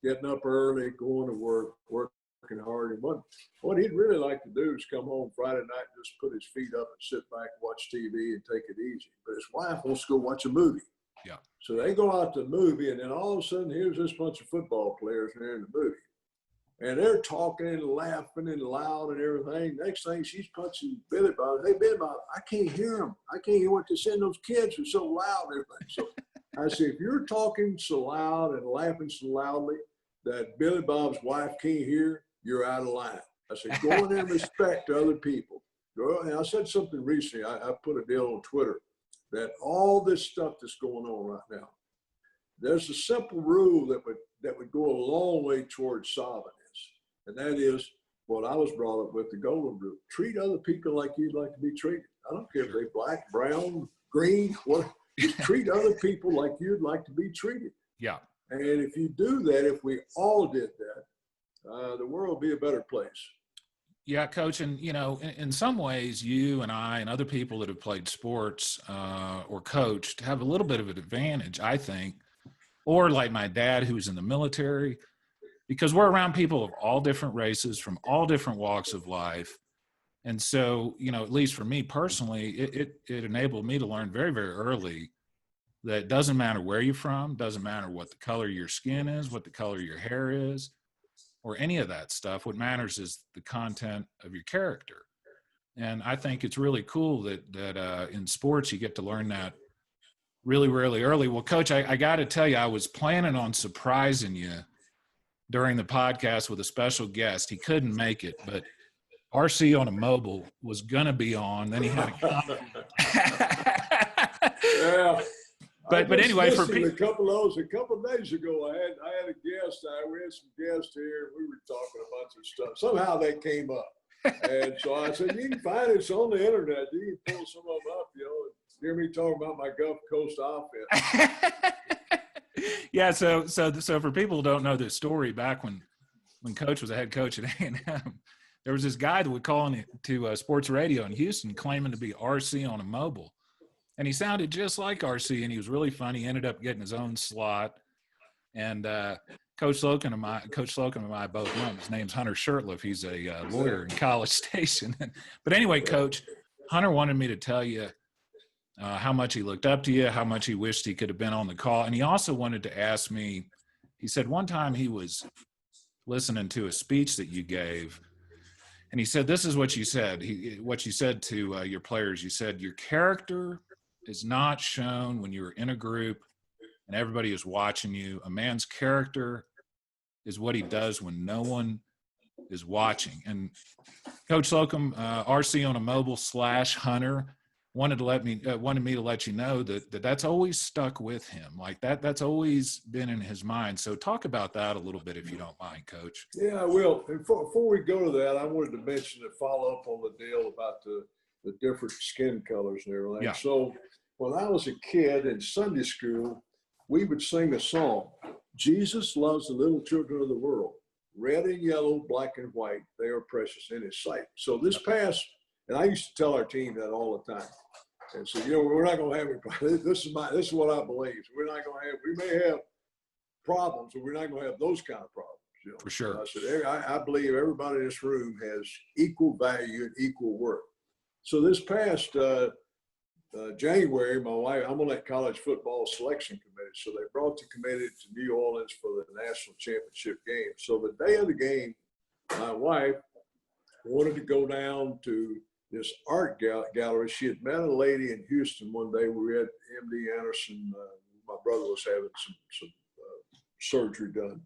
getting up early, going to work, working hard. And what he'd really like to do is come home Friday night and just put his feet up and sit back, watch TV and take it easy. But his wife wants to go watch a movie. Yeah. So they go out to the movie, and then all of a sudden, here's this bunch of football players there in the movie. And they're talking and laughing and loud and everything. Next thing, she's punching Billy Bob. Hey, Billy Bob, I can't hear them. I can't hear what they're saying. Those kids are so loud and everything. So I said, if you're talking so loud and laughing so loudly that Billy Bob's wife can't hear, you're out of line. I said, go in there and respect other people. And I said something recently. I put a deal on Twitter that all this stuff that's going on right now, there's a simple rule that would go a long way towards solving this. And that is what I was brought up with, the golden rule. Treat other people like you'd like to be treated. I don't care if they're black, brown, green, what. Just treat other people like you'd like to be treated. Yeah. And if you do that, if we all did that, the world would be a better place. Yeah, Coach. And, in some ways, you and I and other people that have played sports or coached have a little bit of an advantage, I think, or like my dad who's in the military, because we're around people of all different races from all different walks of life. And so, at least for me personally, it enabled me to learn very, very early that it doesn't matter where you're from, doesn't matter what the color of your skin is, what the color of your hair is, or any of that stuff. What matters is the content of your character. And I think it's really cool that in sports you get to learn that really, really early. Well, Coach, I got to tell you, I was planning on surprising you during the podcast with a special guest. He couldn't make it, but R.C. on a mobile was going to be on. Then he had a conflict. Yeah. But anyway, for people, a couple of days ago, I had a guest. We had some guests here. We were talking a bunch of stuff. Somehow they came up, and so I said, "You can find it on the internet. You can pull some of them up. And hear me talking about my Gulf Coast offense." Yeah. So for people who don't know this story, back when Coach was a head coach at A&M, there was this guy that would call into sports radio in Houston claiming to be R.C. on a mobile. And he sounded just like R.C., and he was really funny. He ended up getting his own slot. And Coach Slocum and I both know him. His name's Hunter Shurtleff. He's a lawyer in College Station. But anyway, Coach, Hunter wanted me to tell you how much he looked up to you, how much he wished he could have been on the call. And he also wanted to ask me, he said one time he was listening to a speech that you gave, and he said, this is what you said. What you said to your players, you said, your character is not shown when you're in a group and everybody is watching you. A man's character is what he does when no one is watching. And Coach Slocum, R.C. on a mobile / Hunter, wanted me to let you know that's always stuck with him. Like that's always been in his mind. So talk about that a little bit, if you don't mind, Coach. Yeah, I will. And before we go to that, I wanted to mention and follow up on the deal about the different skin colors and everything. Yeah. So when I was a kid in Sunday school, we would sing a song, Jesus loves the little children of the world, red and yellow, black and white, they are precious in his sight. So this past, and I used to tell our team that all the time. And so, we're not going to have any, this is what I believe. We're not going to have, we may have problems, but we're not going to have those kind of problems. For sure. I said, I believe everybody in this room has equal value and equal worth. So this past January, my wife, I'm on that college football selection committee. So they brought the committee to New Orleans for the national championship game. So the day of the game, my wife wanted to go down to this art gallery. She had met a lady in Houston one day. We were at MD Anderson. My brother was having some surgery done.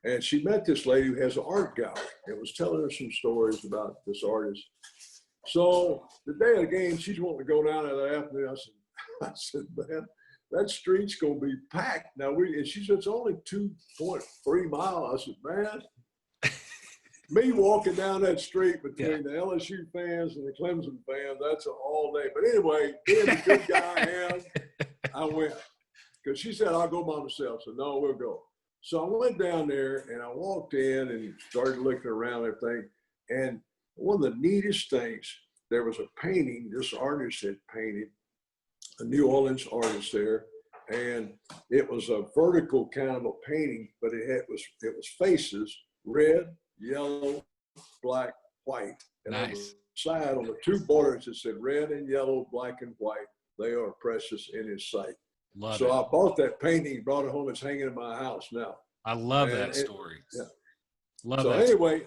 And she met this lady who has an art gallery and was telling her some stories about this artist. So the day of the game, she's wanting to go down there that afternoon. I said, man, that street's going to be packed. And she said, it's only 2.3 miles. I said, man, me walking down that street between the LSU fans and the Clemson fans, that's an all day. But anyway, being the good guy I am, I went. Because she said, I'll go by myself. So no, we'll go. So I went down there and I walked in and started looking around and everything. And one of the neatest things, there was a painting this artist had painted, a New Orleans artist there. And it was a vertical kind of a painting, but it was faces, red, yellow, black, white. And nice. On the side, on the two borders, it said red and yellow, black and white. They are precious in his sight. Love so it. I bought that painting, brought it home. It's hanging in my house now. I love that story. Yeah. Love so that. Anyway,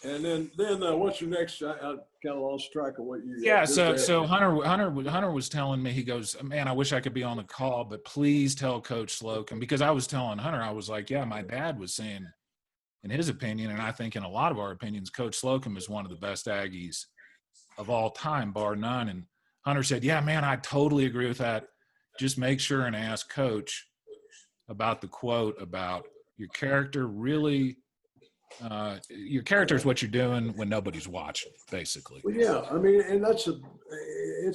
and then what's your next? I kind of lost track of what you. Yeah. So Hunter was telling me, he goes, man, I wish I could be on the call, but please tell Coach Slocum, because I was telling Hunter, I was like, yeah, my dad was saying, in his opinion, and I think in a lot of our opinions, Coach Slocum is one of the best Aggies of all time, bar none. And Hunter said, yeah, man, I totally agree with that. Just make sure and ask Coach about the quote about your character really your character is what you're doing when nobody's watching, basically. Well, yeah, I mean, and it's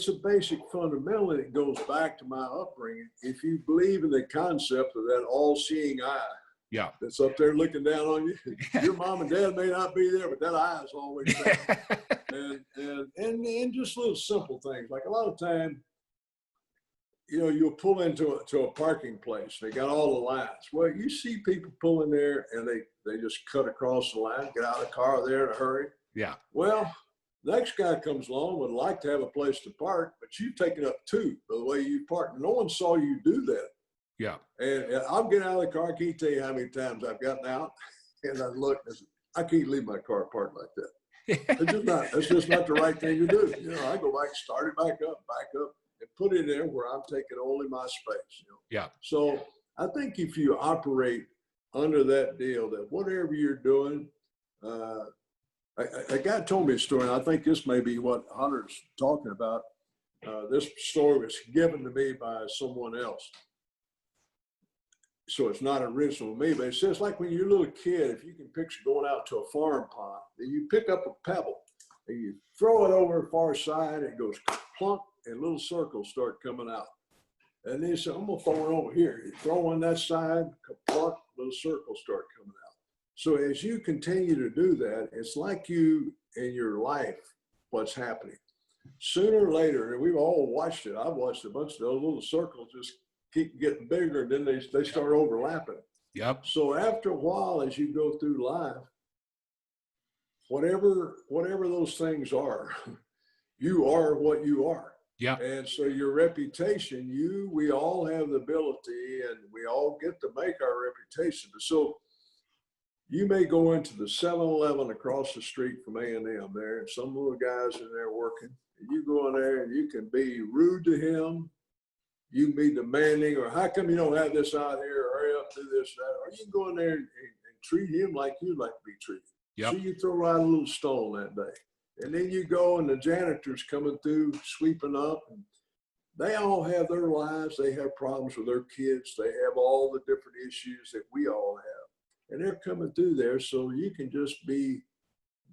a basic fundamental, and it goes back to my upbringing. If you believe in the concept of that all-seeing eye, yeah, that's up there looking down on you. Your mom and dad may not be there, but that eye is always there. and just little simple things. Like a lot of time, you'll pull into a parking place. They got all the lines. Well, you see people pull in there and they just cut across the line, get out of the car there in a hurry. Yeah. Well, Next guy comes along, would like to have a place to park, but you've taken up two by the way you park. No one saw you do that. Yeah. And I'll get out of the car. I can't tell you how many times I've gotten out and I look and said, I can't leave my car parked like that. It's just not the right thing to do. You know, I go back, start it back up, and put it in where I'm taking only my space. You know? Yeah. So I think if you operate under that deal, that whatever you're doing, a guy told me a story, and I think this may be what Hunter's talking about. This story was given to me by someone else. So it's not original to me, but it says like when you're a little kid, if you can picture going out to a farm pond, then you pick up a pebble and you throw it over the far side, it goes plunk, and little circles start coming out. And then you say, I'm gonna throw it over here. You throw on that side, plunk, little circles start coming out. So as you continue to do that, it's like you in your life, what's happening. Sooner or later, and we've all watched it, I've watched a bunch of those little circles just keep getting bigger, and then they start overlapping. Yep. So after a while, as you go through life, whatever those things are, you are what you are. Yeah. And so your reputation, we all have the ability, and we all get to make our reputation. So you may go into the 7-Eleven across the street from A&M there, and some little guys in there working, and you go in there and you can be rude to him. You can be demanding, or how come you don't have this out here? Hurry up, do this, that. Or you can go in there and treat him like you'd like to be treated. Yep. So you throw out a little stone that day. And then you go and the janitor's coming through, sweeping up. And they all have their lives. They have problems with their kids. They have all the different issues that we all have. And they're coming through there. So you can just be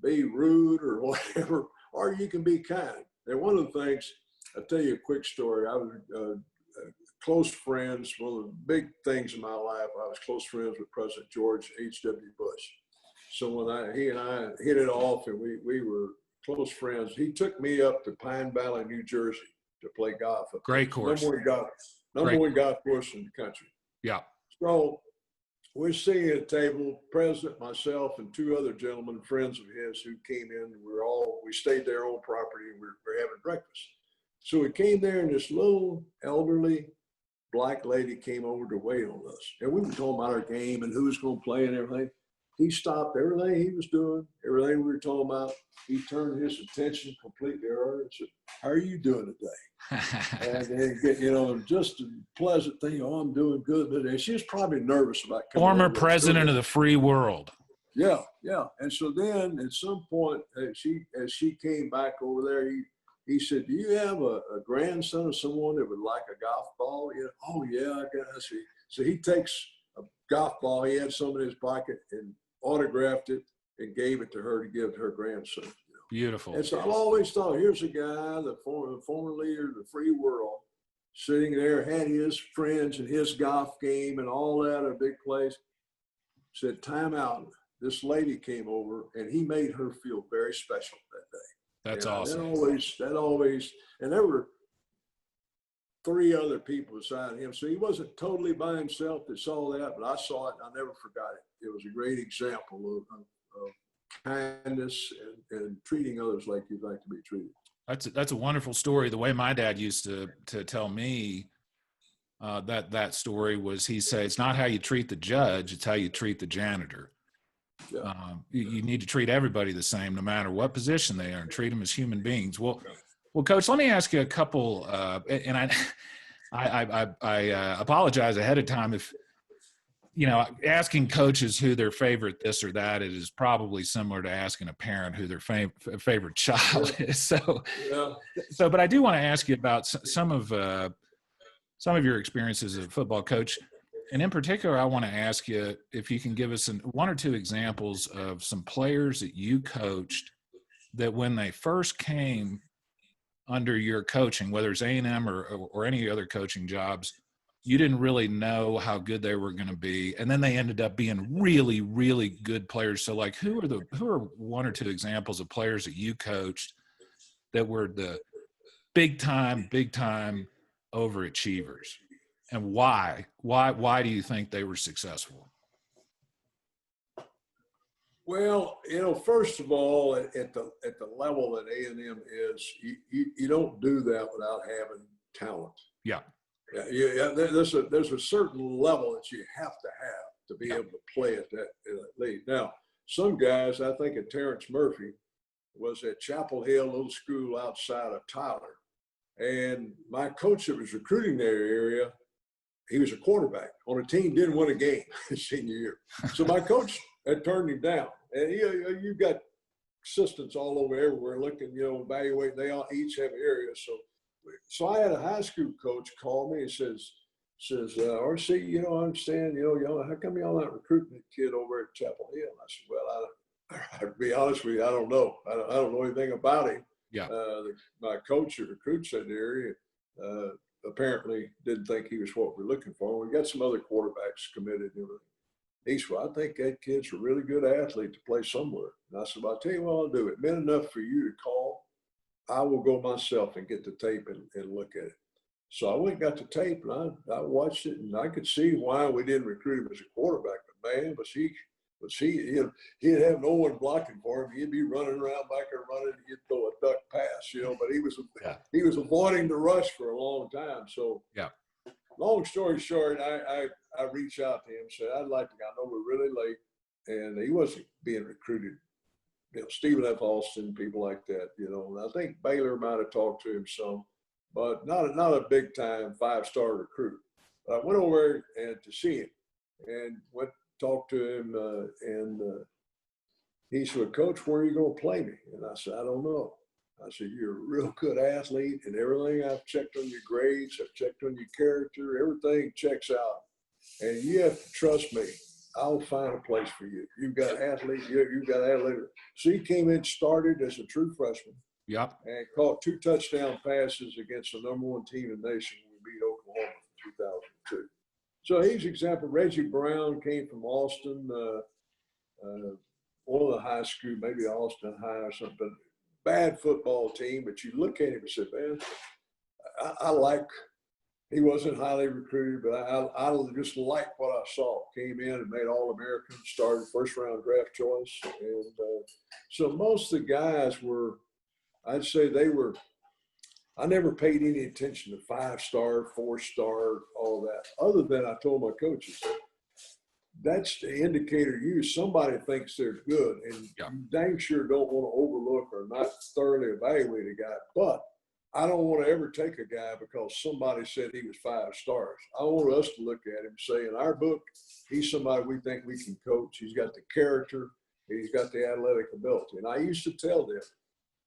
rude or whatever, or you can be kind. And one of the things, I'll tell you a quick story. I was close friends. One of the big things in my life, I was close friends with President George H.W. Bush. So when he and I hit it off and we were close friends, he took me up to Pine Valley, New Jersey to play golf. Great course. Number one golf course in the country. Yeah. So we're sitting at a table, President, myself, and two other gentlemen, friends of his who came in. We stayed there on property and we're having breakfast. So we came there and this little elderly black lady came over to wait on us. And we were talking about our game and who was going to play and everything. He stopped everything he was doing, everything we were talking about. He turned his attention completely to her and said, how are you doing today? And then, just a pleasant thing. Oh, I'm doing good. But she was probably nervous about coming Former president of the free world. Yeah, yeah. And so then at some point, as she came back over there, he said, do you have a grandson or someone that would like a golf ball? Oh, yeah, I guess. So he takes a golf ball. He had some in his pocket and autographed it and gave it to her to give to her grandson. Beautiful. And so I've always thought, here's a guy, the former leader of the free world, sitting there, had his friends and his golf game and all that at a big place, said, time out. This lady came over and he made her feel very special that day. That's and awesome. That always, and there were 3 other people beside him. So he wasn't totally by himself that saw that, but I saw it and I never forgot it. It was a great example of kindness and treating others like you'd like to be treated. That's a wonderful story. The way my dad used to tell me that story was, he said, it's not how you treat the judge, it's how you treat the janitor. Yeah. You need to treat everybody the same, no matter what position they are, and treat them as human beings. Well, Coach, let me ask you a couple, and I apologize ahead of time if, asking coaches who their favorite this or that is probably similar to asking a parent who their favorite child is. So, but I do want to ask you about some of your experiences as a football coach. And in particular, I want to ask you if you can give us 1 or 2 examples of some players that you coached that when they first came under your coaching, whether it's A&M or any other coaching jobs, you didn't really know how good they were going to be. And then they ended up being really, really good players. So like, who are 1 or 2 examples of players that you coached that were the big time overachievers? And why do you think they were successful? Well, first of all, at the level that A&M is, you don't do that without having talent. Yeah. Yeah. There's a certain level that you have to be able to play at that league. Now, some guys, I think, Terrence Murphy was at Chapel Hill, little school outside of Tyler, and my coach that was recruiting their area, he was a quarterback on a team, didn't win a game his senior year. So my coach had turned him down. And you've got assistants all over everywhere looking, evaluating. They all each have areas. So I had a high school coach call me and says, R.C., I understand, y'all, how come y'all not recruiting that kid over at Chapel Hill? And I said, well, to be honest with you, I don't know. I don't know anything about him. Yeah. My coach who recruits that area apparently didn't think he was what we're looking for. We got some other quarterbacks committed and everything. He said, well, I think that kid's a really good athlete to play somewhere. And I said, well, I'll tell you what I'll do. It meant enough for you to call. I will go myself and get the tape and look at it. So I went and got the tape, and I watched it, and I could see why we didn't recruit him as a quarterback. But man, he'd have no one blocking for him. He'd be running around back there running, and he'd throw a duck pass, but he was avoiding the rush for a long time. So long story short, I reached out to him and said, I know we're really late, and he wasn't being recruited. Stephen F. Austin, people like that, and I think Baylor might have talked to him some, but not a big time 5-star recruit. But I went over and to see him and talked to him, and he said, Coach, where are you going to play me? And I said, I don't know. I said, you're a real good athlete, and everything I've checked on your grades, I've checked on your character, everything checks out. And you have to trust me. I'll find a place for you. You've got athletes. You've got athletes. So he came in, started as a true freshman. Yep. And caught 2 touchdown passes against the -- team in the nation when we beat Oklahoma in 2002. So he's an example. Reggie Brown came from Austin, one of the high school, maybe Austin High or something. Bad football team, but you look at him and say, man, he wasn't highly recruited, but I just liked what I saw. Came in and made All-American, started first-round draft choice. And so most of the guys I'd say I never paid any attention to 5-star, 4-star, all that, other than I told my coaches, that's the indicator somebody thinks they're good, and you dang sure don't want to overlook or not thoroughly evaluate a guy. But I don't want to ever take a guy because somebody said he was 5 stars. I want us to look at him and say, in our book, he's somebody we think we can coach. He's got the character, he's got the athletic ability. And I used to tell them,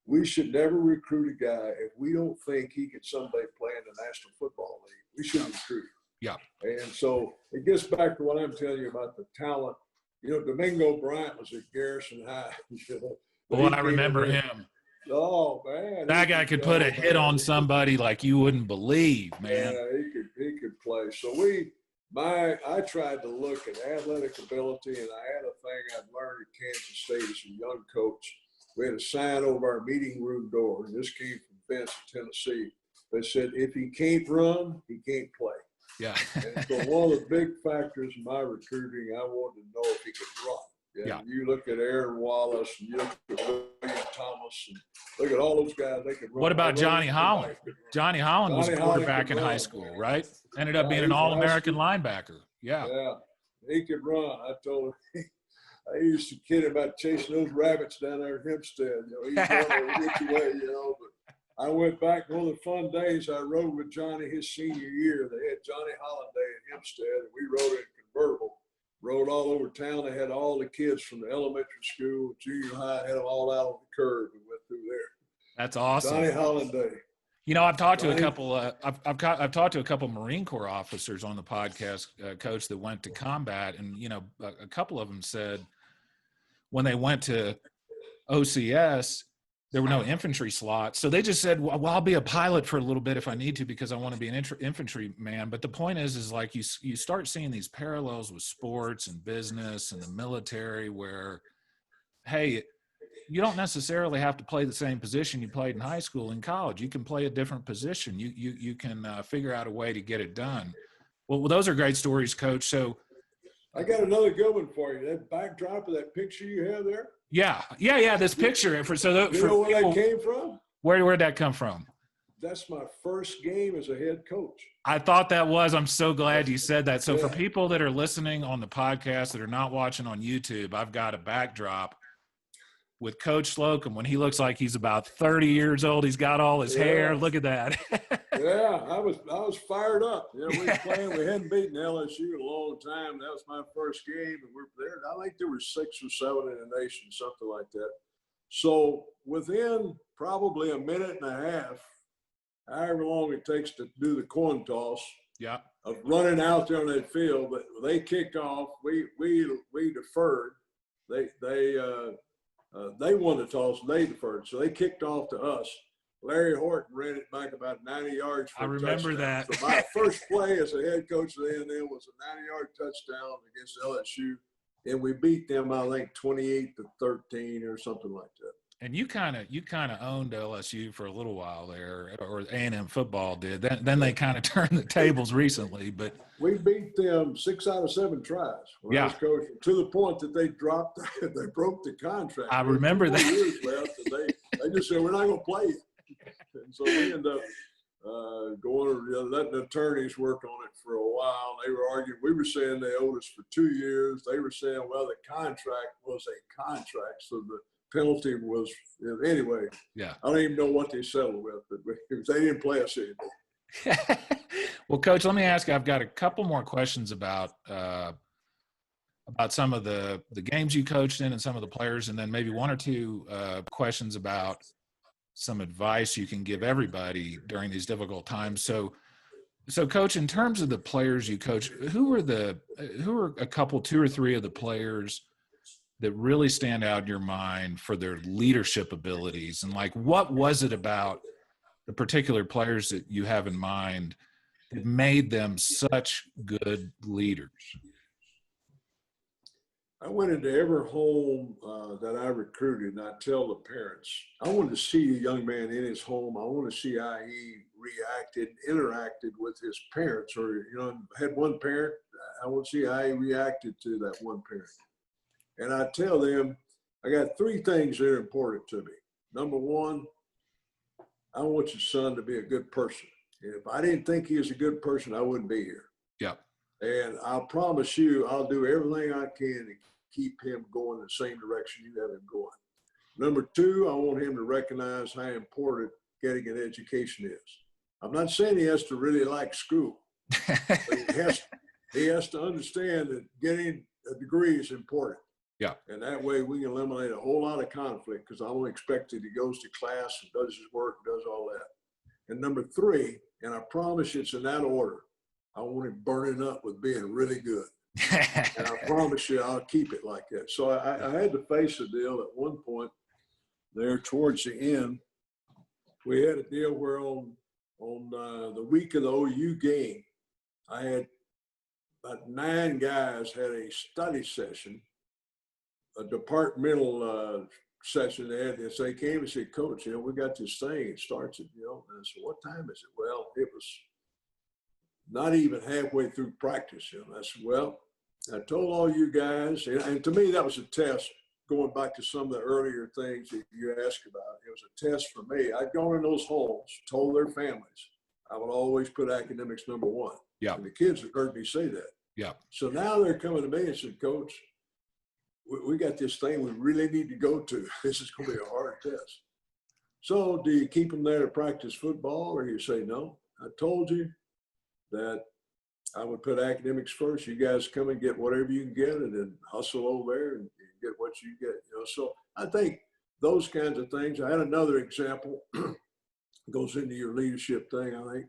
we should never recruit a guy if we don't think he could someday play in the National Football League. We shouldn't recruit him. Yeah. And so it gets back to what I'm telling you about the talent. Domingo Bryant was at Garrison High. Well, I remember him. Oh, man. That guy could put a hit on somebody like you wouldn't believe, man. Yeah, he could play. So I tried to look at athletic ability, and I had a thing I'd learned at Kansas State as a young coach. We had a sign over our meeting room door, and this came from Vince, Tennessee. They said, if he can't run, he can't play. Yeah. And so one of the big factors in my recruiting, I wanted to know if he could run. Yeah. You look at Aaron Wallace, and you look at William Thomas, and look at all those guys. They could run. What about Johnny Holland? Johnny Holland was a quarterback in high school, right? Ended up being an All-American linebacker. Yeah. Yeah, he could run. I told him. I used to kid about chasing those rabbits down there in Hempstead. He's running which way, But I went back, one of the fun days I rode with Johnny his senior year. They had Johnny Holland Day in Hempstead, and we rode in a convertible. Rode all over town. They had all the kids from the elementary school, junior high, had them all out on the curb and went through there. That's awesome. Johnny Holland Day. I've talked to a couple. I've talked to a couple Marine Corps officers on the podcast, Coach, that went to combat, and a couple of them said when they went to OCS, there were no infantry slots, so they just said, "Well, I'll be a pilot for a little bit if I need to because I want to be an infantry man." But the point is like you start seeing these parallels with sports and business and the military, where, hey, you don't necessarily have to play the same position you played in high school and college. You can play a different position. You can figure out a way to get it done. Well, those are great stories, Coach. So I got another good one for you. That backdrop of that picture you have there. Yeah. This picture. You know where that came from? Where'd that come from? That's my first game as a head coach. I thought that was. I'm so glad you said that. So for people that are listening on the podcast that are not watching on YouTube, I've got a backdrop with Coach Slocum when he looks like he's about 30 years old. He's got all his hair. Look at that. I was fired up. You know, we were playing. We hadn't beaten LSU in a long time. That was my first game, and we're there. I think there were 6 or 7 in the nation, something like that. So within probably a minute and a half, however long it takes to do the coin toss, of running out there on that field, but they kicked off. We deferred. They won the toss and they deferred. So they kicked off to us. Larry Horton ran it back about 90 yards for a touchdown. I remember that. So my first play as a head coach of the A&M was a 90-yard touchdown against LSU. And we beat them, I think, 28-13 or something like that. And you kind of owned LSU for a little while there, or A&M football did. Then they kind of turned the tables recently, but we beat them 6 out of 7 tries when I was coaching, to the point that they dropped, they broke the contract. I remember that. Years left, and they just said, we're not going to play you. And so we ended up letting the attorneys work on it for a while. They were arguing. We were saying they owed us for 2 years. They were saying, well, the contract was a contract, so the penalty was anyway. Yeah, I don't even know what they settled with, but they didn't play us anymore. Well, Coach, let me ask you. I've got a couple more questions about some of the games you coached in and some of the players, and then maybe 1 or 2 questions about some advice you can give everybody during these difficult times. So Coach, in terms of the players you coach, who are a couple, 2 or 3 of the players that really stand out in your mind for their leadership abilities? And like, what was it about the particular players that you have in mind that made them such good leaders? I went into every home that I recruited, and I tell the parents, I wanted to see a young man in his home. I want to see how he interacted with his parents, or, had one parent. I want to see how he reacted to that one parent. And I tell them, I got 3 things that are important to me. Number 1, I want your son to be a good person. And if I didn't think he was a good person, I wouldn't be here. Yeah. And I'll promise you, I'll do everything I can to keep him going the same direction you have him going. Number 2, I want him to recognize how important getting an education is. I'm not saying he has to really like school, but he has to understand that getting a degree is important. Yeah. And that way we can eliminate a whole lot of conflict, because I don't expect that he goes to class and does his work, does all that. And number 3, and I promise you it's in that order, I want him burning up with being really good. And I promise you I'll keep it like that. So I had to face a deal at one point there towards the end. We had a deal where on the week of the OU game, I had about 9 guys had a study session, a departmental session. They came and said, Coach, we got this thing. It starts at, and I said, what time is it? Well, it was not even halfway through practice. I said, well, I told all you guys, and to me, that was a test, going back to some of the earlier things that you asked about. It was a test for me. I'd gone in those homes, told their families, I would always put academics number 1. Yeah. And the kids have heard me say that. Yeah. So now they're coming to me and said, Coach, we got this thing we really need to go to. This is going to be a hard test. So do you keep them there to practice football, or you say, no, I told you that I would put academics first. You guys come and get whatever you can get, and then hustle over there and get what you get. So I think those kinds of things. I had another example goes into your leadership thing. I think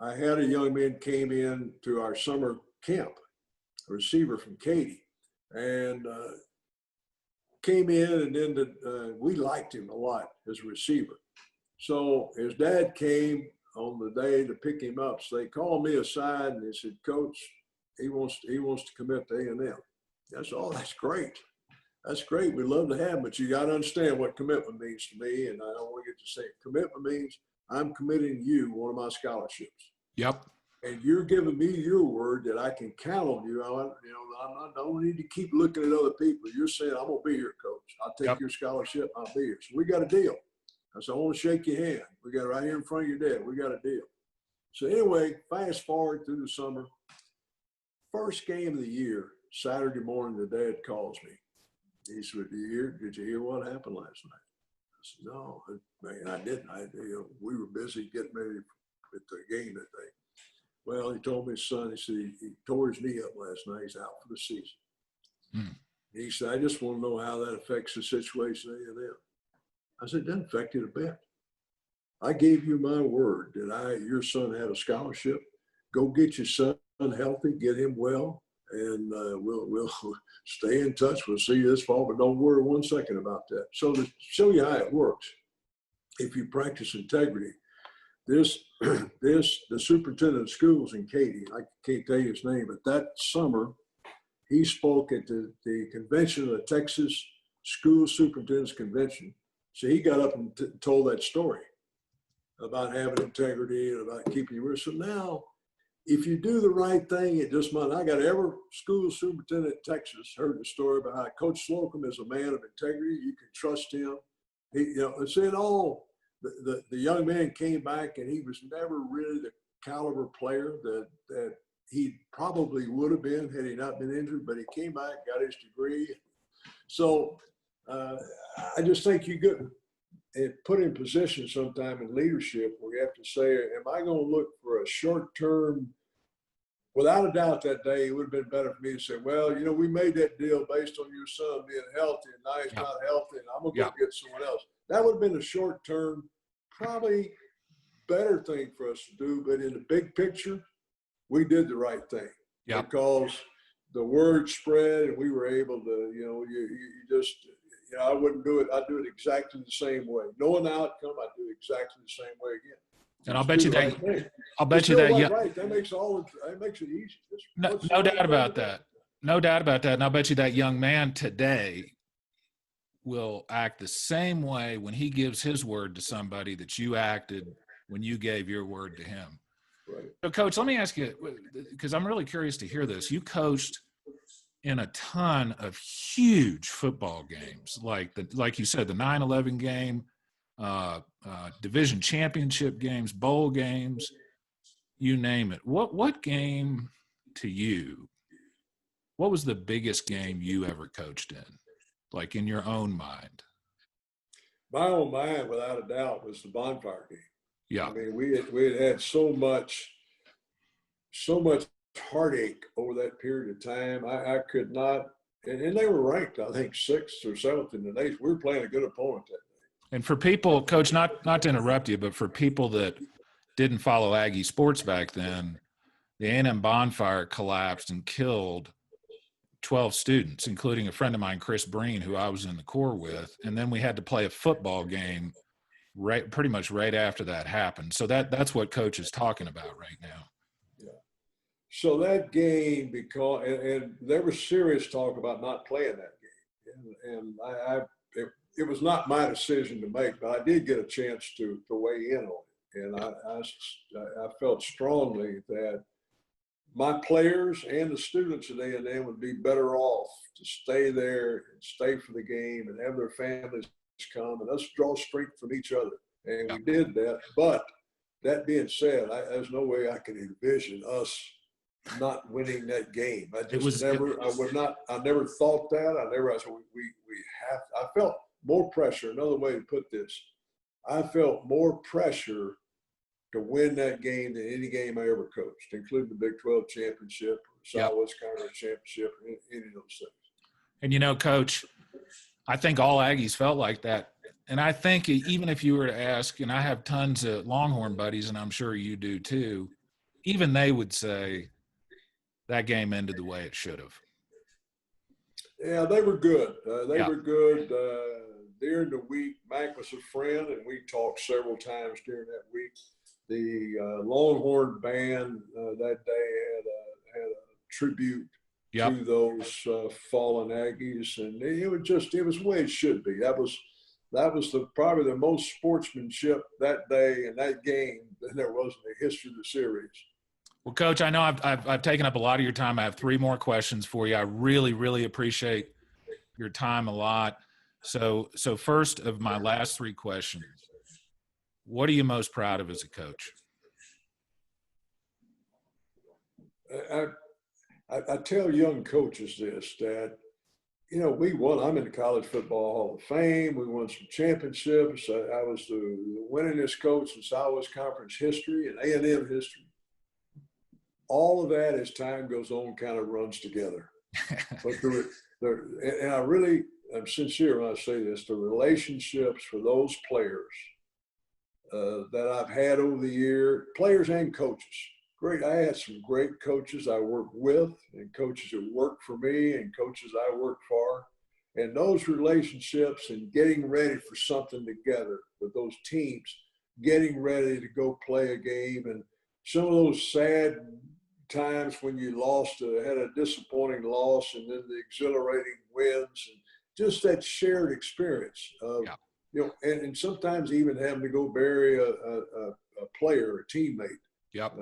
I had a young man came in to our summer camp, a receiver from Katy, and came in, and then we liked him a lot as a receiver. So his dad came on the day to pick him up. So they called me aside and they said, Coach, he wants to commit to A&M. I said, oh, that's great. That's great. We'd love to have him, but you got to understand what commitment means to me. And I don't want to get to say it. Commitment means I'm committing you one of my scholarships. Yep. and you're giving me your word that I can count on you. I don't need to keep looking at other people. You're saying, I'm going to be here, coach. I'll take your scholarship. I'll be here. So we got a deal. I said, I want to shake your hand. We got it right here in front of your dad. We got a deal. So anyway, fast forward through the summer. First game of the year, Saturday morning, the dad calls me. He said, did you hear what happened last night? I said, no, man, I didn't. We were busy getting ready at the game that day. Well, he told me his son, he said he tore his knee up last night. He's out for the season. He said, I just want to know how that affects the situation of them. I said, it doesn't affect it a bit. I gave you my word that your son had a scholarship. Go get your son healthy, get him well, and we'll stay in touch. We'll see you this fall, but don't worry one second about that. So to show you how it works, if you practice integrity, the superintendent of schools in Katy, I can't tell you his name, but that summer he spoke at the convention of the Texas School Superintendents Convention. So he got up and told that story about having integrity and about keeping your word. So now, if you do the right thing, it just might. I got every school superintendent in Texas heard the story about how Coach Slocum is a man of integrity. You can trust him. It's in all. The young man came back and he was never really the caliber player that he probably would have been had he not been injured, but he came back, got his degree. So I just think you get put in position sometime in leadership where you have to say, am I going to look for a short-term? Without a doubt that day, it would have been better for me to say, well, we made that deal based on your son being healthy, and now he's not healthy, and I'm going to go get someone else. That would have been a short-term, probably better thing for us to do. But in the big picture, we did the right thing because the word spread and we were able to, I wouldn't do it. I'd do it exactly the same way. Knowing the outcome, I'd do it exactly the same way again. And I'll bet you that, right. That makes it easy. No doubt about that. No doubt about that. And I'll bet you that young man today will act the same way when he gives his word to somebody that you acted when you gave your word to him. Right. So, Coach, let me ask you, because I'm really curious to hear this. You coached in a ton of huge football games, like you said, the 9/11 game, division championship games, bowl games, you name it. What game to you? What was the biggest game you ever coached in, like in your own mind? My own mind, without a doubt, was the bonfire game. Yeah. I mean, we had so much heartache over that period of time. I could not, and they were ranked, I think, 6th or 7th in the nation. We were playing a good opponent that day. And for people, Coach, not to interrupt you, but for people that didn't follow Aggie sports back then, the A&M bonfire collapsed and killed 12 students, including a friend of mine, Chris Breen, who I was in the Corps with. And then we had to play a football game pretty much right after that happened. So that's what Coach is talking about right now. Yeah. So that game, because and there was serious talk about not playing that game, and it was not my decision to make, but I did get a chance to weigh in on it, and I felt strongly that my players and the students at A&M would be better off to stay there and stay for the game and have their families come and us draw strength from each other. And we did that. But that being said, there's no way I could envision us not winning that game. I never thought that. I felt more pressure. Another way to put this, I felt more pressure to win that game than any game I ever coached, including the Big 12 championship, or Southwest Conference championship, or any of those things. And, Coach, I think all Aggies felt like that. And I think even if you were to ask, and I have tons of Longhorn buddies, and I'm sure you do too, even they would say that game ended the way it should have. Yeah, they were good. They were good. During the week, Mac was a friend, and we talked several times during that week. The Longhorn band that day had a tribute to those fallen Aggies, and it was the way it should be. That was probably the most sportsmanship that day and that game than there was in the history of the series. Well, Coach, I know I've taken up a lot of your time. I have 3 more questions for you. I really, really appreciate your time a lot. So first of my last 3 questions, what are you most proud of as a coach? I tell young coaches this, that, we won. I'm in the College Football Hall of Fame. We won some championships. I was the winningest coach in Southwest Conference history and A&M history. All of that, as time goes on, kind of runs together. But and I'm sincere when I say this, the relationships for those players that I've had over the year, players and coaches. Great. I had some great coaches I worked with, and coaches that worked for me, and coaches I worked for. And those relationships and getting ready for something together with those teams, getting ready to go play a game, and some of those sad times when you had a disappointing loss, and then the exhilarating wins, and just that shared experience of, and sometimes even having to go bury a player, a teammate. Yep.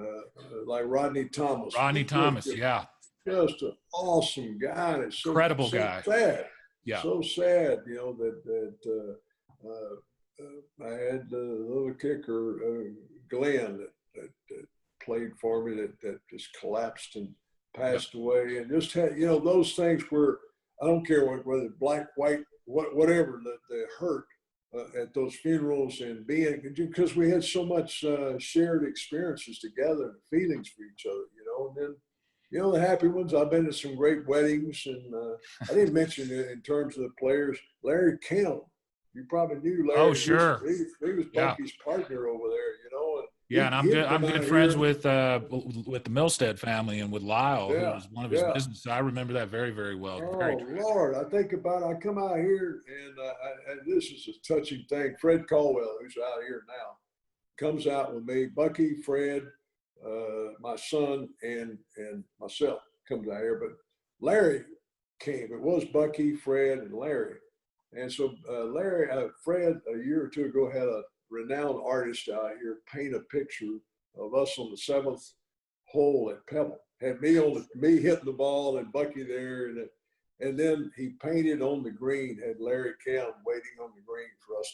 Like Rodney Thomas. Yeah. Just an awesome guy. And it's incredible so guy. Sad. Yeah. So sad, that I had the little kicker, Glenn, that played for me, that just collapsed and passed away. And just had, those things where I don't care whether black, white, whatever, that hurt. At those funerals, and because we had so much shared experiences together and feelings for each other, and then, the happy ones, I've been to some great weddings, and I didn't mention it in terms of the players, Larry Kemp, you probably knew Larry. Oh, sure. He was Bucky's partner over there, and I'm good friends with the Milstead family and with Lyle, who was one of his business. I remember that very, very well. Oh, Lord, I think about it. I come out here, and this is a touching thing. Fred Caldwell, who's out here now, comes out with me. Bucky, Fred, my son, and myself comes out here. But Larry came. It was Bucky, Fred, and Larry. And so Fred, a year or two ago, had a renowned artist out here paint a picture of us on the 7th hole at Pebble. Had me hitting the ball and Bucky there, and then he painted on the green. Had Larry Kemp waiting on the green for us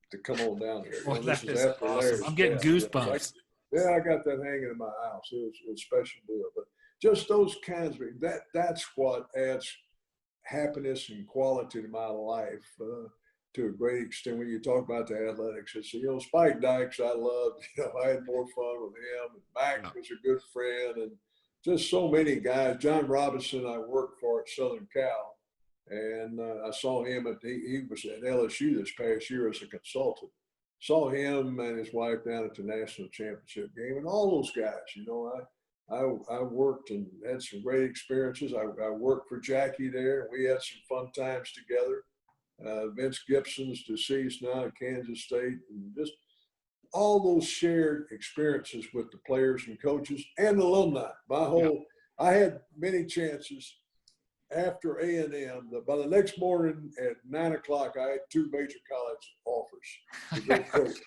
to come on down here. Well, this is after awesome. Larry's I'm getting goosebumps. I got that hanging in my house. It was a special deal. But just those kinds of that's what adds happiness and quality to my life. To a great extent, when you talk about the athletics, it's, Spike Dykes, I loved, I had more fun with him, and Mac was a good friend, and just so many guys. John Robinson, I worked for at Southern Cal, and I saw him he was at LSU this past year as a consultant. Saw him and his wife down at the national championship game, and all those guys, I worked and had some great experiences. I worked for Jackie there, and we had some fun times together. Vince Gibson's deceased now at Kansas State, and just all those shared experiences with the players and coaches and alumni. I had many chances after A&M. By the next morning at 9 o'clock, I had 2 major college offers to go coach.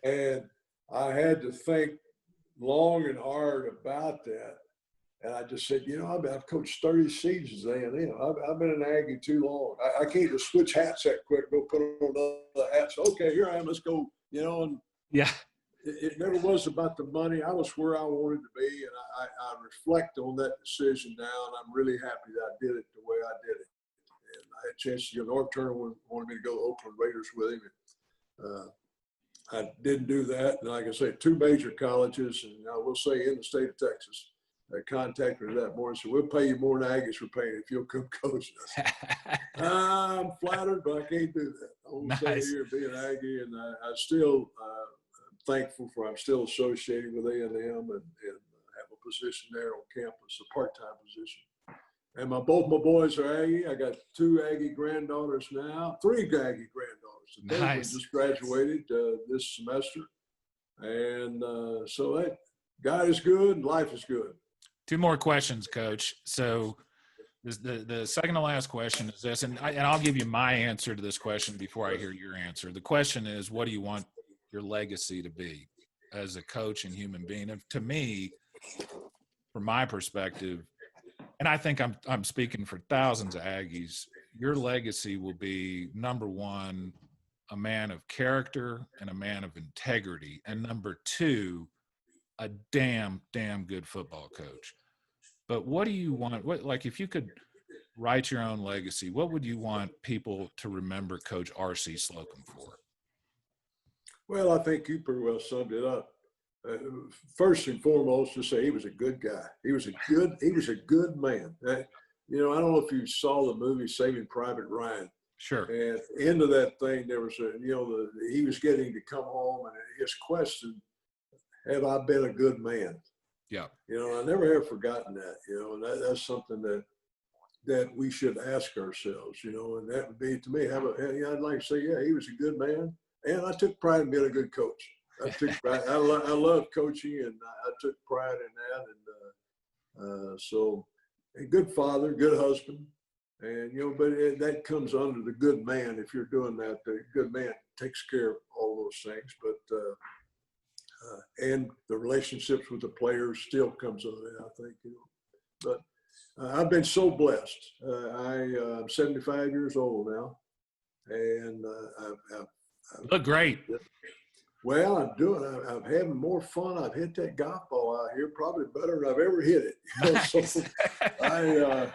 And I had to think long and hard about that. And I just said, I've coached 30 seasons at A&M. I've been an Aggie too long. I can't just switch hats that quick, go put on another hat. So, okay, here I am, let's go, and it never was about the money. I was where I wanted to be, and I reflect on that decision now, and I'm really happy that I did it the way I did it. And I had a chance to North Turner wanted me to go to Oakland Raiders with him. And, I didn't do that. And like I said, 2 major colleges, and I will say in the state of Texas. I contacted her that morning and said, we'll pay you more than Aggies for paying if you'll come coach us. I'm flattered, but I can't do that. I want to stay here and be an Aggie, and I still thankful I'm still associated with A&M and have a position there on campus, a part-time position. And both my boys are Aggie. I got 2 Aggie granddaughters now, 3 Aggie granddaughters. The third one just graduated this semester. And so that God is good and life is good. 2 more questions, Coach. So the second to last question is this, and I'll give you my answer to this question before I hear your answer. The question is, what do you want your legacy to be as a coach and human being? And to me, from my perspective, and I think I'm speaking for thousands of Aggies, your legacy will be, number one, a man of character and a man of integrity, and number two, a damn good football coach. But what do you want? Like, if you could write your own legacy, what would you want people to remember Coach R.C. Slocum for? Well, I think you pretty well summed it up. First and foremost, to say he was a good guy. He was a good man. I don't know if you saw the movie Saving Private Ryan. Sure. And into that thing, there was he was getting to come home, and his question, have I been a good man? Yeah. I never have forgotten that, and that's something that we should ask ourselves, and that would be, to me, I'd like to say, yeah, he was a good man. And I took pride in being a good coach. I took pride. I love coaching, and I took pride in that. And so a good father, good husband, and, but that comes under the good man. If you're doing that, the good man takes care of all those things. But and the relationships with the players still comes under that, I think, But I've been so blessed. I'm 75 years old now, and You look great. Well, I'm having more fun. I've hit that golf ball out here probably better than I've ever hit it. So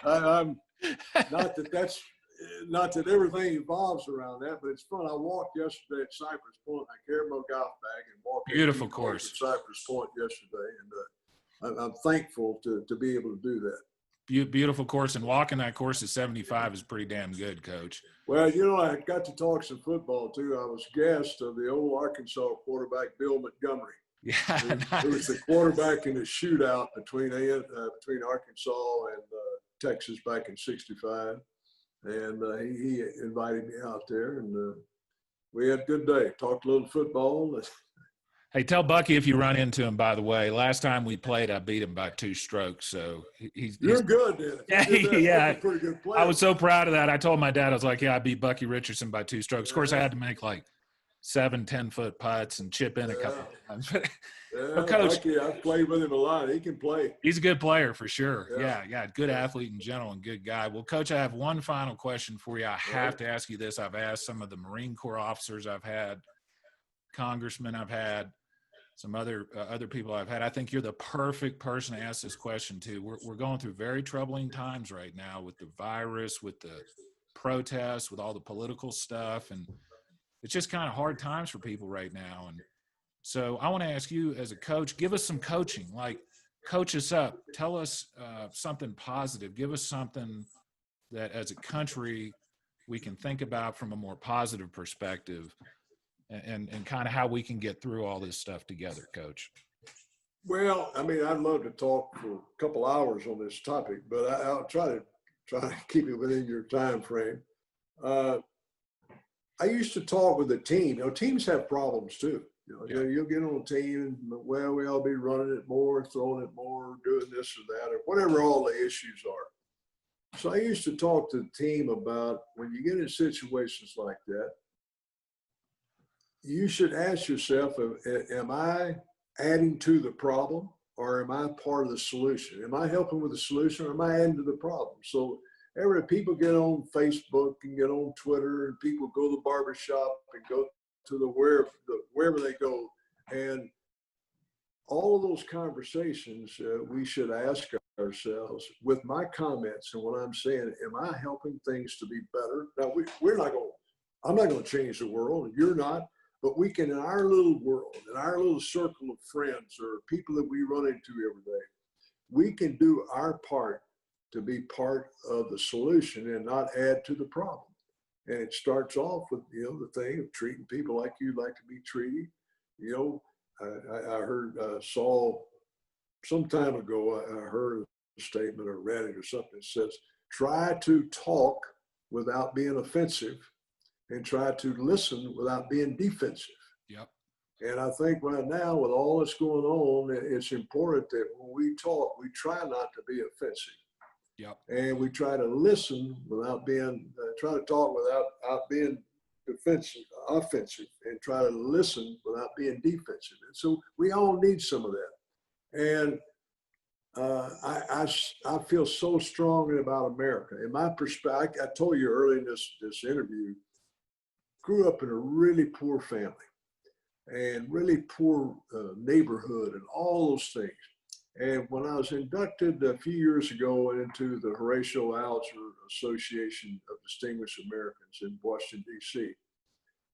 I'm not that everything evolves around that, but it's fun. I walked yesterday at Cypress Point. I carried my golf bag and walked. Beautiful course at Cypress Point yesterday, and I'm thankful to be able to do that. Beautiful course, and walking that course at 75 is pretty damn good, Coach. Well, I got to talk some football too. I was guest of the old Arkansas quarterback Bill Montgomery. Yeah, who was the quarterback in the shootout between Arkansas and Texas back in '65, and he invited me out there, and we had a good day. Talked a little football. Hey, tell Bucky if you run into him, by the way. Last time we played, I beat him by 2 strokes. So he's good, then. Yeah. Pretty good player. I was so proud of that. I told my dad, I was like, yeah, I beat Bucky Richardson by 2 strokes. Of course, I had to make like 7 10-foot putts and chip in a couple of times. But Coach, Bucky, I've played with him a lot. He can play. He's a good player for sure. Yeah. Good athlete in general and good guy. Well, Coach, I have one final question for you. I have to ask you this. I've asked some of the Marine Corps officers I've had, congressmen I've had, some other people I've had. I think you're the perfect person to ask this question to. We're going through very troubling times right now with the virus, with the protests, with all the political stuff, and it's just kind of hard times for people right now. And so I want to ask you, as a coach, give us some coaching. Like, coach us up. Tell us something positive. Give us something that, as a country, we can think about from a more positive perspective. And kind of how we can get through all this stuff together, Coach. Well, I mean, I'd love to talk for a couple hours on this topic, but I'll try to keep it within your time frame. I used to talk with the team. Teams have problems too. You'll get on a team and, well, we all be running it more, throwing it more, doing this or that, or whatever all the issues are. So I used to talk to the team about, when you get in situations like that, you should ask yourself, am I adding to the problem, or am I part of the solution? Am I helping with the solution, or am I adding to the problem? So people get on Facebook and get on Twitter, and people go to the barbershop and go to wherever they go. And all of those conversations, we should ask ourselves, with my comments and what I'm saying, am I helping things to be better? Now, I'm not going to change the world, and you're not. But we can, in our little world, in our little circle of friends or people that we run into every day, we can do our part to be part of the solution and not add to the problem. And it starts off with, the thing of treating people like you'd like to be treated. I heard Saul some time ago, I heard a statement or read it or something that says, try to talk without being offensive, and try to listen without being defensive. Yep. And I think right now, with all that's going on, it's important that when we talk, we try not to be offensive. Yep. And we try to listen without being, try to talk without being offensive, and try to listen without being defensive. And so we all need some of that. And I feel so strongly about America. In my perspective, I told you early in this interview, grew up in a really poor family and really poor neighborhood and all those things. And when I was inducted a few years ago into the Horatio Alger Association of Distinguished Americans in Washington, D.C.,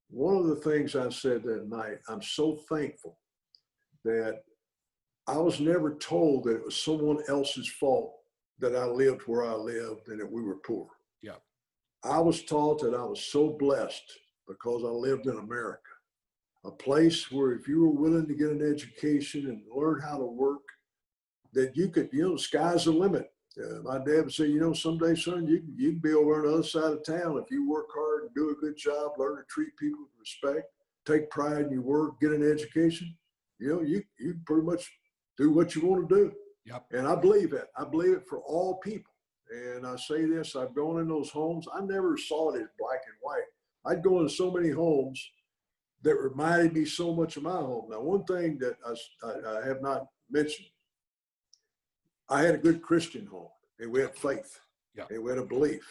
one of the things I said that night, I'm so thankful that I was never told that it was someone else's fault that I lived where I lived and that we were poor. Yeah. I was taught that I was so blessed because I lived in America, a place where if you were willing to get an education and learn how to work, that you could, the sky's the limit. My dad would say, someday, son, you can be over on the other side of town if you work hard and do a good job, learn to treat people with respect, take pride in your work, get an education. You pretty much do what you want to do. Yep. And I believe that. I believe it for all people. And I say this, I've gone in those homes. I never saw it as black and white. I'd go into so many homes that reminded me so much of my home. Now, one thing that I have not mentioned, I had a good Christian home, and we had faith, and we had a belief.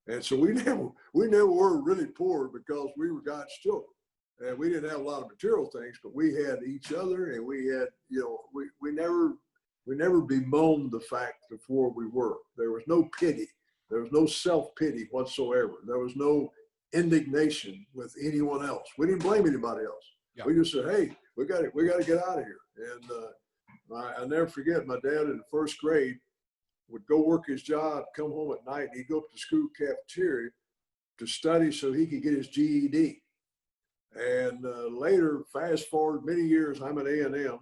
And so we never were really poor because we were God's children. And we didn't have a lot of material things, but we had each other, and we had, we never bemoaned the fact before we were. There was no pity. There was no self-pity whatsoever. There was no indignation with anyone else. We didn't blame anybody else. Yeah. We just said, hey, we got to get out of here. And I never forget, my dad in the first grade would go work his job, come home at night, and he'd go up to the school cafeteria to study so he could get his GED. And later, fast forward many years, I'm at A&M,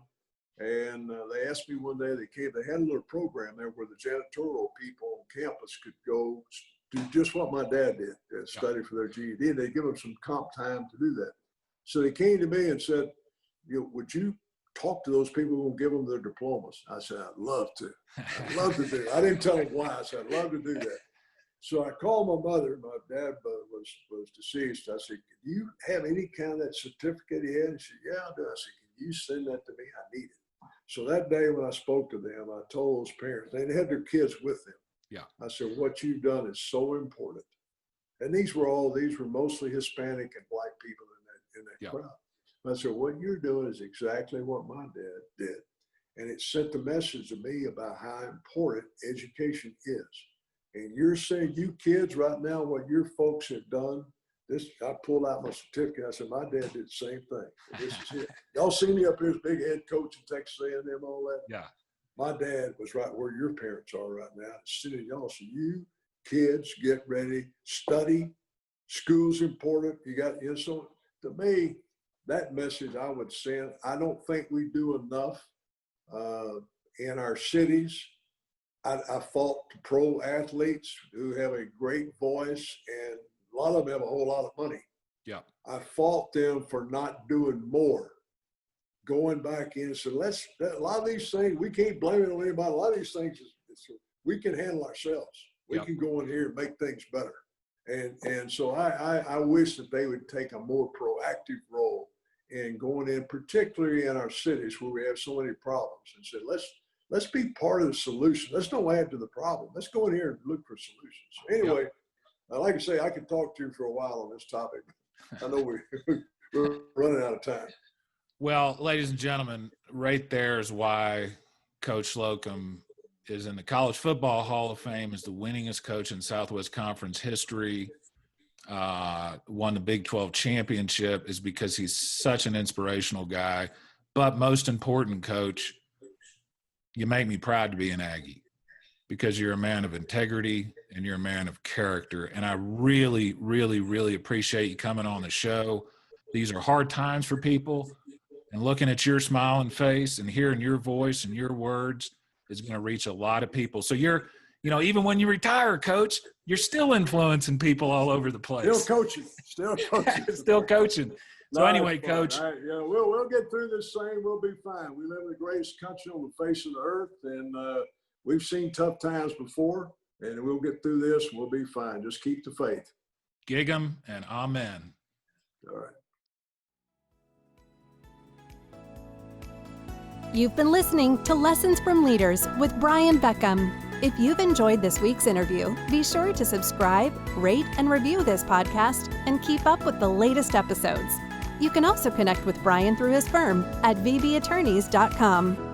and they asked me one day, they had a little program there where the janitorial people on campus could go do just what my dad did, study for their GED, and they give them some comp time to do that. So they came to me and said, would you talk to those people and give them their diplomas? I said, I'd love to. I'd love to do it. I didn't tell them why. I said, I'd love to do that. So I called my mother. My dad was deceased. I said, do you have any kind of that certificate he had? And she said, yeah, I do. I said, can you send that to me? I need it. So that day when I spoke to them, I told those parents, they had their kids with them. Yeah. I said, what you've done is so important. And these were mostly Hispanic and black people in that crowd. I said, what you're doing is exactly what my dad did. And it sent the message to me about how important education is. And you're saying, you kids right now, what your folks have done, I pulled out my certificate. I said, my dad did the same thing. This is it. Y'all see me up here as big head coach in Texas A&M, all that? Yeah. My dad was right where your parents are right now. Sitting y'all, so you kids get ready, study. School's important. So to me, that message I would send, I don't think we do enough in our cities. I fought the pro athletes who have a great voice, and a lot of them have a whole lot of money. Yeah. I fought them for not doing more. Going back in and said, a lot of these things, we can't blame it on anybody. A lot of these things, we can handle ourselves. We can go in here and make things better. And so I wish that they would take a more proactive role in going in, particularly in our cities where we have so many problems, and said, let's be part of the solution. Let's don't add to the problem. Let's go in here and look for solutions. Anyway, like I say, I could talk to you for a while on this topic. I know we're running out of time. Well, ladies and gentlemen, right there is why Coach Slocum is in the College Football Hall of Fame as the winningest coach in Southwest Conference history. Won the Big 12 championship is because he's such an inspirational guy. But most important, Coach, you make me proud to be an Aggie because you're a man of integrity and you're a man of character. And I really, really, really appreciate you coming on the show. These are hard times for people, and looking at your smiling face and hearing your voice and your words is going to reach a lot of people. So you're, even when you retire, Coach, you're still influencing people all over the place. Still coaching. Still coaching. So anyway, Coach. Right, we'll get through this thing. We'll be fine. We live in the greatest country on the face of the earth, and we've seen tough times before, and we'll get through this. We'll be fine. Just keep the faith. Gig 'em and amen. All right. You've been listening to Lessons from Leaders with Brian Beckcom. If you've enjoyed this week's interview, be sure to subscribe, rate, and review this podcast and keep up with the latest episodes. You can also connect with Brian through his firm at vbattorneys.com.